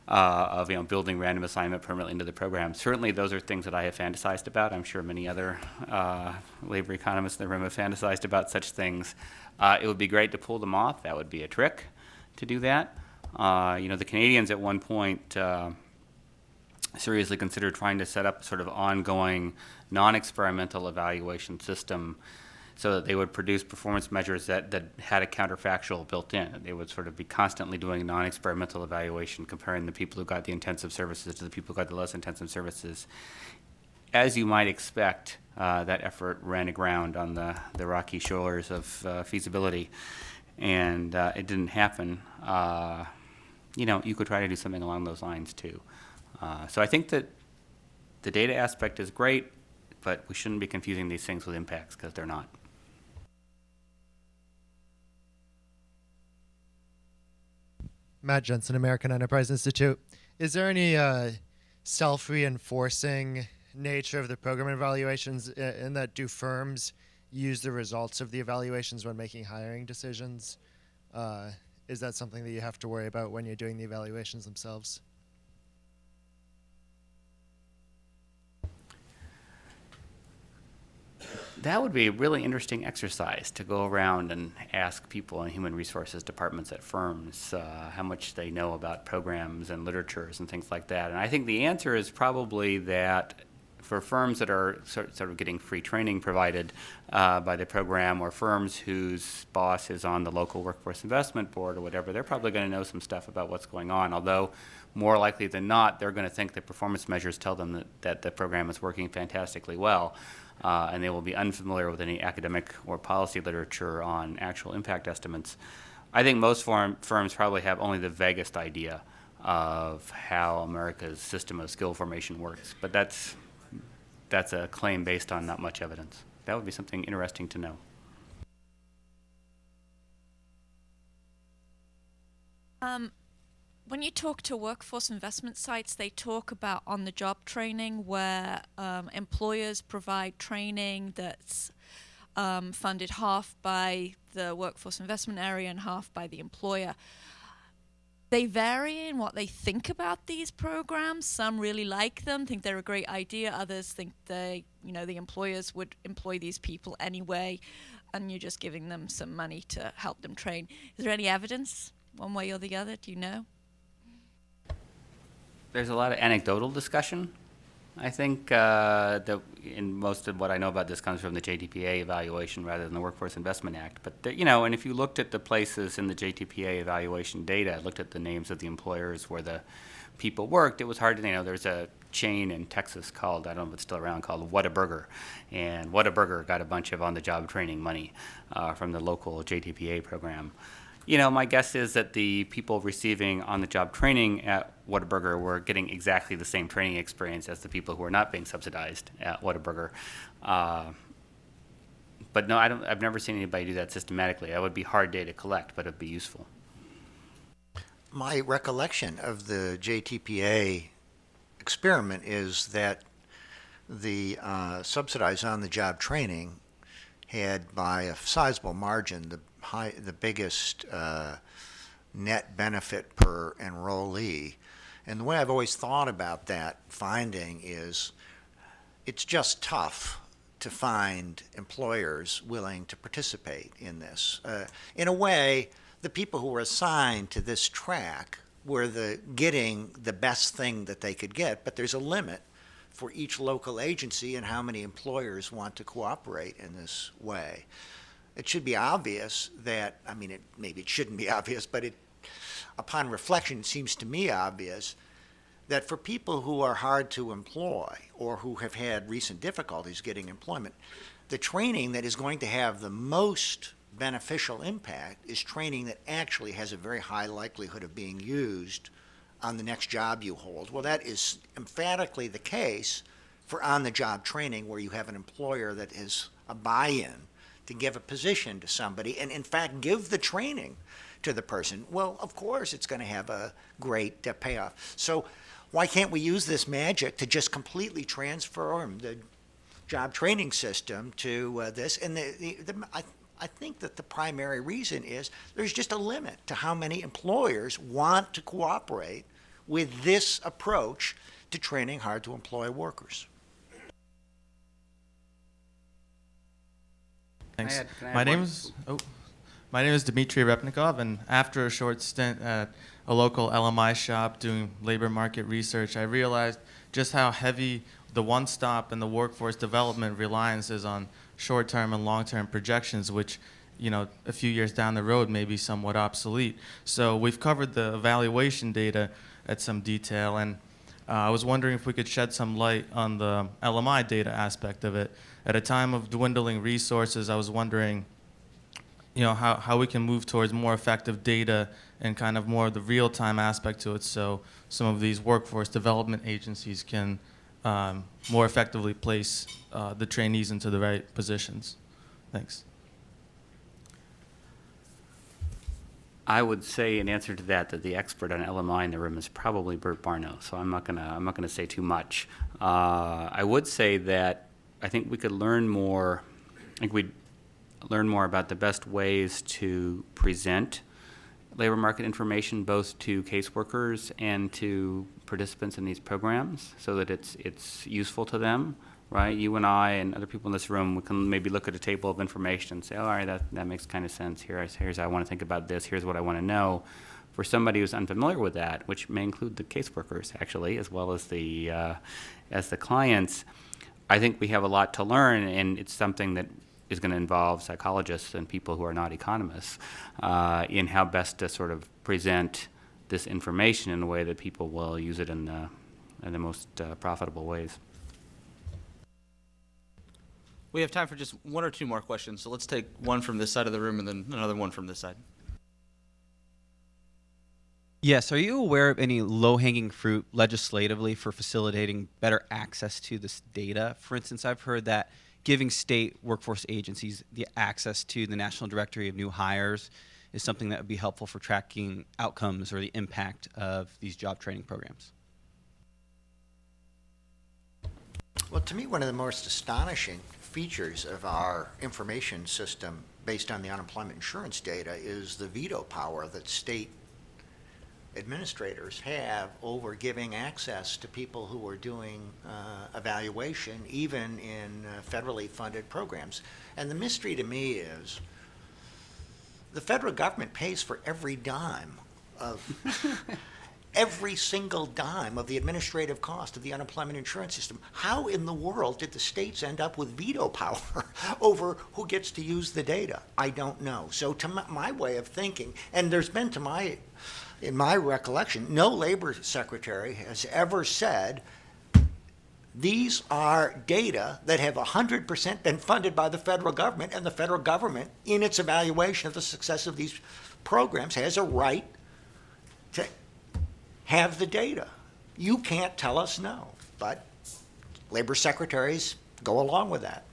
of building random assignment permanently into the program. Certainly, those are things that I have fantasized about. I'm sure many other labor economists in the room have fantasized about such things. It would be great to pull them off. That would be a trick to do that. The Canadians at one point seriously considered trying to set up a sort of ongoing non-experimental evaluation system so that they would produce performance measures that had a counterfactual built in. They would sort of be constantly doing non-experimental evaluation, comparing the people who got the intensive services to the people who got the less intensive services. As you might expect, that effort ran aground on the rocky shores of feasibility, and it didn't happen. You could try to do something along those lines too. So I think that the data aspect is great, but we shouldn't be confusing these things with impacts, because they're not. Matt Jensen, American Enterprise Institute. Is there any self-reinforcing nature of the program evaluations in that do firms use the results of the evaluations when making hiring decisions? Is that something that you have to worry about when you're doing the evaluations themselves? That would be a really interesting exercise, to go around and ask people in human resources departments at firms how much they know about programs and literatures and things like that. And I think the answer is probably that for firms that are sort of getting free training provided by the program, or firms whose boss is on the local workforce investment board or whatever, they're probably going to know some stuff about what's going on, although more likely than not, they're going to think that performance measures tell them that the program is working fantastically well. And they will be unfamiliar with any academic or policy literature on actual impact estimates. I think most firms probably have only the vaguest idea of how America's system of skill formation works, but that's a claim based on not much evidence. That would be something interesting to know. When you talk to workforce investment sites, they talk about on-the-job training, where employers provide training that's funded half by the workforce investment area and half by the employer. They vary in what they think about these programs. Some really like them, think they're a great idea. Others think the employers would employ these people anyway, and you're just giving them some money to help them train. Is there any evidence one way or the other? Do you know? There's a lot of anecdotal discussion. I think that in most of what I know about this comes from the JTPA evaluation rather than the Workforce Investment Act. But and if you looked at the places in the JTPA evaluation data, looked at the names of the employers where the people worked, it was hard to there's a chain in Texas called, I don't know if it's still around, called Whataburger, and Whataburger got a bunch of on-the-job training money from the local JTPA program. My guess is that the people receiving on-the-job training at Whataburger were getting exactly the same training experience as the people who are not being subsidized at Whataburger. But no, I've never seen anybody do that systematically. That would be hard data to collect, but it'd be useful. My recollection of the JTPA experiment is that the subsidized on-the-job training had, by a sizable margin, the biggest net benefit per enrollee. And the way I've always thought about that finding is it's just tough to find employers willing to participate in this. In a way, the people who were assigned to this track were getting the best thing that they could get, but there's a limit for each local agency and how many employers want to cooperate in this way. It should be obvious that, maybe it shouldn't be obvious, but upon reflection, it seems to me obvious that for people who are hard to employ or who have had recent difficulties getting employment, the training that is going to have the most beneficial impact is training that actually has a very high likelihood of being used on the next job you hold. Well, that is emphatically the case for on-the-job training, where you have an employer that has a buy-in to give a position to somebody and, in fact, give the training to the person. Well, of course, it's going to have a great payoff. So why can't we use this magic to just completely transform the job training system to this? And I think that the primary reason is there's just a limit to how many employers want to cooperate with this approach to training hard-to-employ workers. Thanks. Can I My add name one? is Dmitry Repnikov, and after a short stint at a local LMI shop doing labor market research, I realized just how heavy the one-stop and the workforce development reliance is on short-term and long-term projections, which, a few years down the road may be somewhat obsolete. So we've covered the evaluation data at some detail, and I was wondering if we could shed some light on the LMI data aspect of it. At a time of dwindling resources, I was wondering, how we can move towards more effective data and kind of more of the real-time aspect to it, so some of these workforce development agencies can more effectively place the trainees into the right positions. Thanks. I would say in answer to that the expert on LMI in the room is probably Bert Barno, so I'm not gonna say too much. I would say that I think we could learn more. I think we'd learn more about the best ways to present labor market information both to caseworkers and to participants in these programs, so that it's useful to them. Right, you and I and other people in this room, we can maybe look at a table of information and say, all right, that makes kind of sense. Here's how I want to think about this. Here's what I want to know. For somebody who's unfamiliar with that, which may include the caseworkers actually, as well as the clients, I think we have a lot to learn, and it's something that is going to involve psychologists and people who are not economists in how best to sort of present this information in a way that people will use it in the most profitable ways. We have time for just one or two more questions, so let's take one from this side of the room and then another one from this side. Yes, are you aware of any low-hanging fruit legislatively for facilitating better access to this data? For instance, I've heard that giving state workforce agencies the access to the National Directory of New Hires is something that would be helpful for tracking outcomes or the impact of these job training programs. Well, to me, one of the most astonishing features of our information system based on the unemployment insurance data is the veto power that state administrators have over giving access to people who are doing evaluation, even in federally funded programs. And the mystery to me is the federal government pays for every dime of every single dime of the administrative cost of the unemployment insurance system. How in the world did the states end up with veto power over who gets to use the data? I don't know. So to my way of thinking, and there's been, in my recollection, no labor secretary has ever said, these are data that have 100% been funded by the federal government, and the federal government, in its evaluation of the success of these programs, has a right to have the data. You can't tell us no, but labor secretaries go along with that.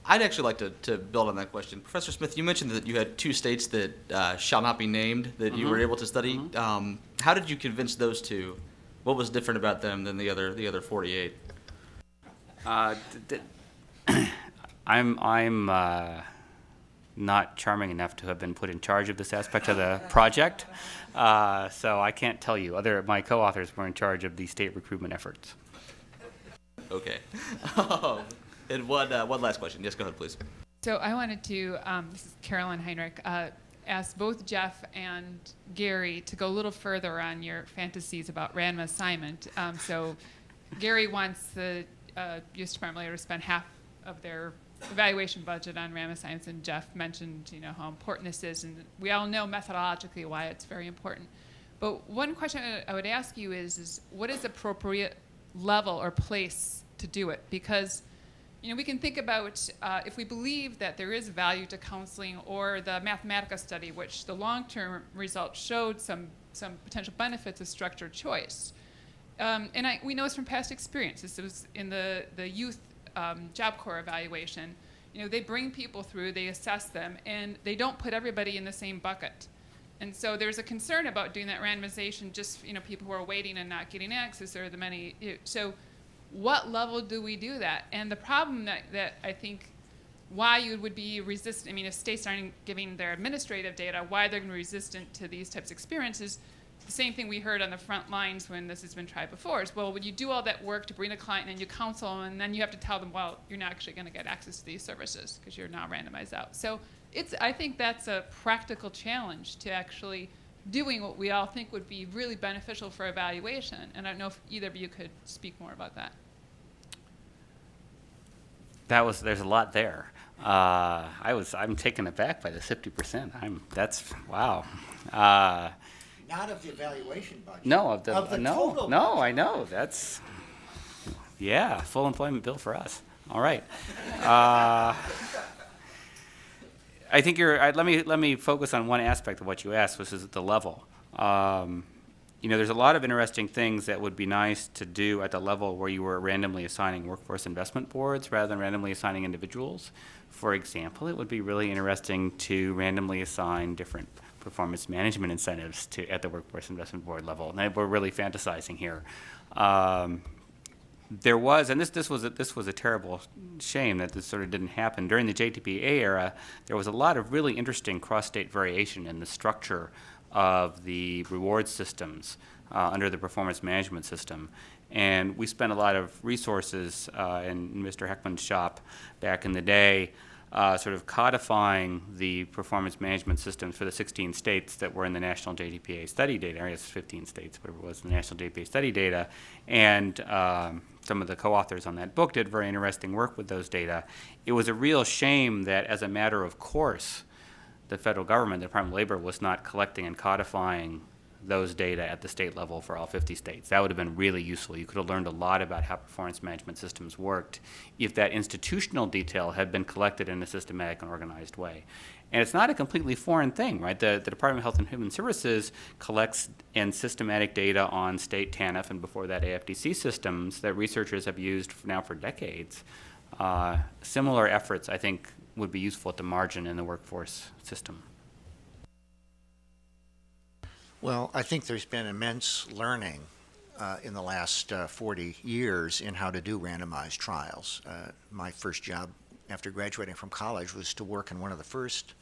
I'd actually like to build on that question. Professor Smith, you mentioned that you had 2 states that shall not be named that you were able to study. How did you convince those 2? What was different about them than the other 48? I'm not charming enough to have been put in charge of this aspect of the project, so I can't tell you. My co-authors were in charge of the state recruitment efforts. Okay. And one last question. Yes, go ahead, please. So I wanted to, this is Carolyn Heinrich, ask both Jeff and Gary to go a little further on your fantasies about random assignment. So Gary wants the U.S. Department of Labor to spend half of their evaluation budget on random assignments, and Jeff mentioned, how important this is, and we all know methodologically why it's very important. But one question I would ask you is what is appropriate level or place to do it? Because we can think about if we believe that there is value to counseling, or the Mathematica study, which the long-term results showed some potential benefits of structured choice. And we know this from past experience. This was in the youth Job Corps evaluation. They bring people through, they assess them, and they don't put everybody in the same bucket. And so there's a concern about doing that randomization, just people who are waiting and not getting access, or the many. So what level do we do that? And the problem that I think why you would be resistant, if states aren't giving their administrative data, why they're going to be resistant to these types of experiences, the same thing we heard on the front lines when this has been tried before is, well, when you do all that work to bring a client and you counsel them, and then you have to tell them, well, you're not actually going to get access to these services because you're not randomized out. So I think that's a practical challenge to actually doing what we all think would be really beneficial for evaluation. And I don't know if either of you could speak more about that. There's a lot there. I'm taken aback by the 50%. Wow. Not of the evaluation budget. No, of the total. No, I know. That's full employment bill for us. All right. I think let me focus on one aspect of what you asked, which is the level. There's a lot of interesting things that would be nice to do at the level where you were randomly assigning workforce investment boards rather than randomly assigning individuals. For example, it would be really interesting to randomly assign different performance management incentives at the workforce investment board level. And we're really fantasizing here. There was, and this was a terrible shame that this sort of didn't happen. During the JTPA era, there was a lot of really interesting cross-state variation in the structure of the reward systems under the performance management system. And we spent a lot of resources in Mr. Heckman's shop back in the day sort of codifying the performance management systems for the 16 states that were in the National JTPA study data. I guess 15 states, whatever it was, the National JTPA study data. And some of the co-authors on that book did very interesting work with those data. It was a real shame that as a matter of course, the federal government, the Department of Labor, was not collecting and codifying those data at the state level for all 50 states. That would have been really useful. You could have learned a lot about how performance management systems worked if that institutional detail had been collected in a systematic and organized way. And it's not a completely foreign thing, right? The Department of Health and Human Services collects systematic data on state TANF and before that AFDC systems that researchers have used now for decades. Similar efforts, I think, would be useful at the margin in the workforce system. Well, I think there's been immense learning in the last 40 years in how to do randomized trials. My first job after graduating from college was to work in one of the first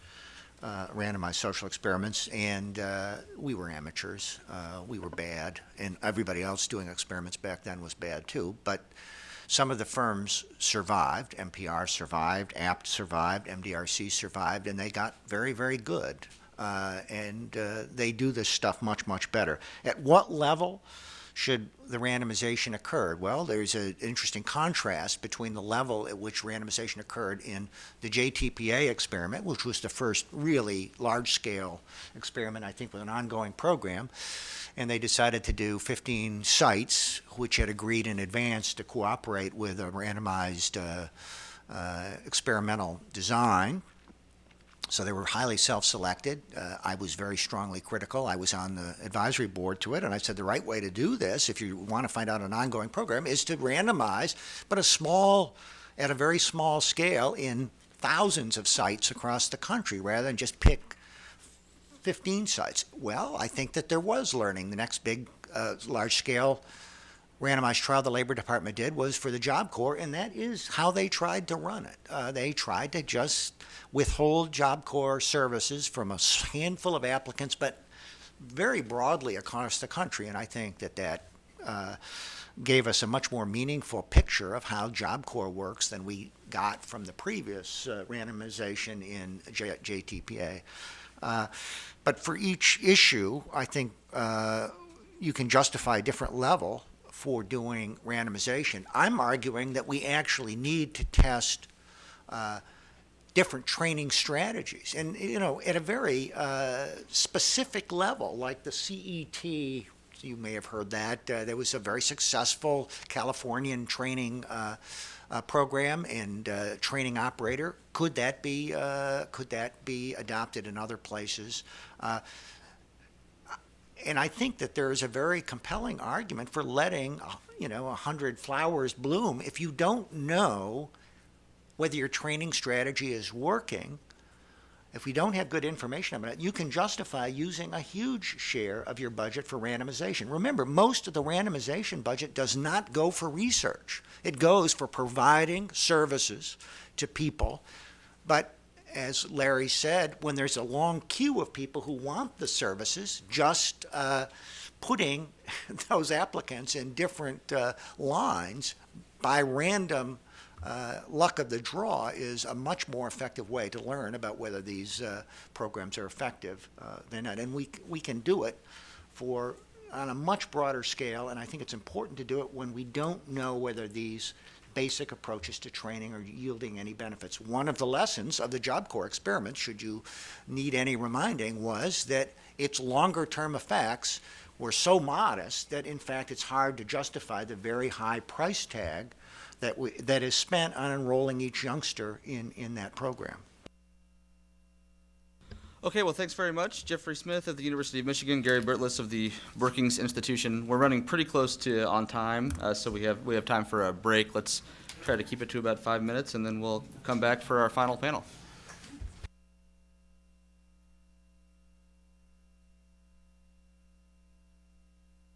randomized social experiments, and we were amateurs. We were bad, and everybody else doing experiments back then was bad too. But some of the firms survived. NPR survived, APT survived, MDRC survived, and they got very, very good. And they do this stuff much, much better. At what level should the randomization occur? Well, there's an interesting contrast between the level at which randomization occurred in the JTPA experiment, which was the first really large-scale experiment, I think, with an ongoing program. And they decided to do 15 sites, which had agreed in advance to cooperate with a randomized experimental design. So they were highly self-selected. I was very strongly critical. I was on the advisory board to it, and I said the right way to do this, if you want to find out an ongoing program, is to randomize, but at a very small scale in thousands of sites across the country, rather than just pick 15 sites. Well, I think that there was learning. The next big large-scale randomized trial the Labor Department did was for the Job Corps, and that is how they tried to run it. They tried to just withhold Job Corps services from a handful of applicants, but very broadly across the country, and I think that gave us a much more meaningful picture of how Job Corps works than we got from the previous randomization in JTPA. But for each issue, I think you can justify a different level for doing randomization. I'm arguing that we actually need to test different training strategies. And, at a very specific level, like the CET, you may have heard that. There was a very successful Californian training program and training operator. Could that be adopted in other places? And I think that there is a very compelling argument for letting, 100 flowers bloom. If you don't know whether your training strategy is working, if we don't have good information about it, you can justify using a huge share of your budget for randomization. Remember, most of the randomization budget does not go for research. It goes for providing services to people. But as Larry said, when there's a long queue of people who want the services, just putting those applicants in different lines by random luck of the draw is a much more effective way to learn about whether these programs are effective than not. And we can do it on a much broader scale, and I think it's important to do it when we don't know whether these basic approaches to training are yielding any benefits. One of the lessons of the Job Corps experiment, should you need any reminding, was that its longer-term effects were so modest that, in fact, it's hard to justify the very high price tag that is spent on enrolling each youngster in that program. Okay, well, thanks very much. Jeffrey Smith of the University of Michigan, Gary Bertlis of the Brookings Institution. We're running pretty close to on time, so we have time for a break. Let's try to keep it to about 5 minutes, and then we'll come back for our final panel.